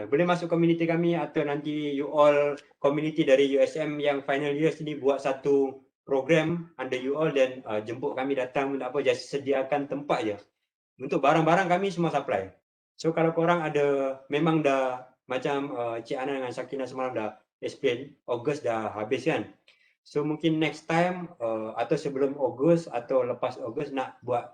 boleh masuk community kami atau nanti you all community dari USM yang final year sini buat satu program under you all dan jemput kami datang, tak apa, just sediakan tempat je. Untuk barang-barang kami semua supply. So kalau korang ada, memang dah macam Cik Ana dengan Sakina semalam dah explain, Ogos dah habis kan. So mungkin next time atau sebelum Ogos atau lepas Ogos nak buat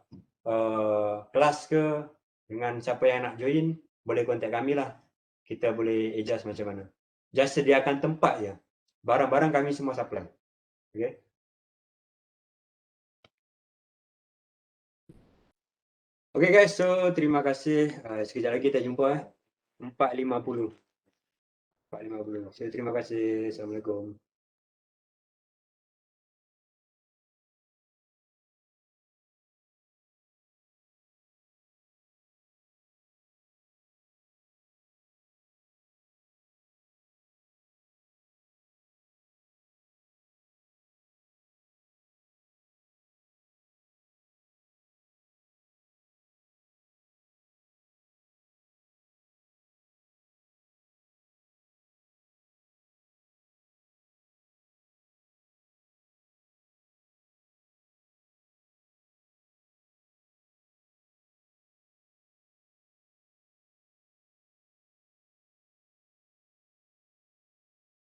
kelas ke dengan siapa yang nak join, boleh contact kami lah. Kita boleh adjust macam mana. Just sediakan tempat je. Barang-barang kami semua supply. Okay. Okay guys, so terima kasih. Sekejap lagi kita jumpa 4.50. So terima kasih. Assalamualaikum.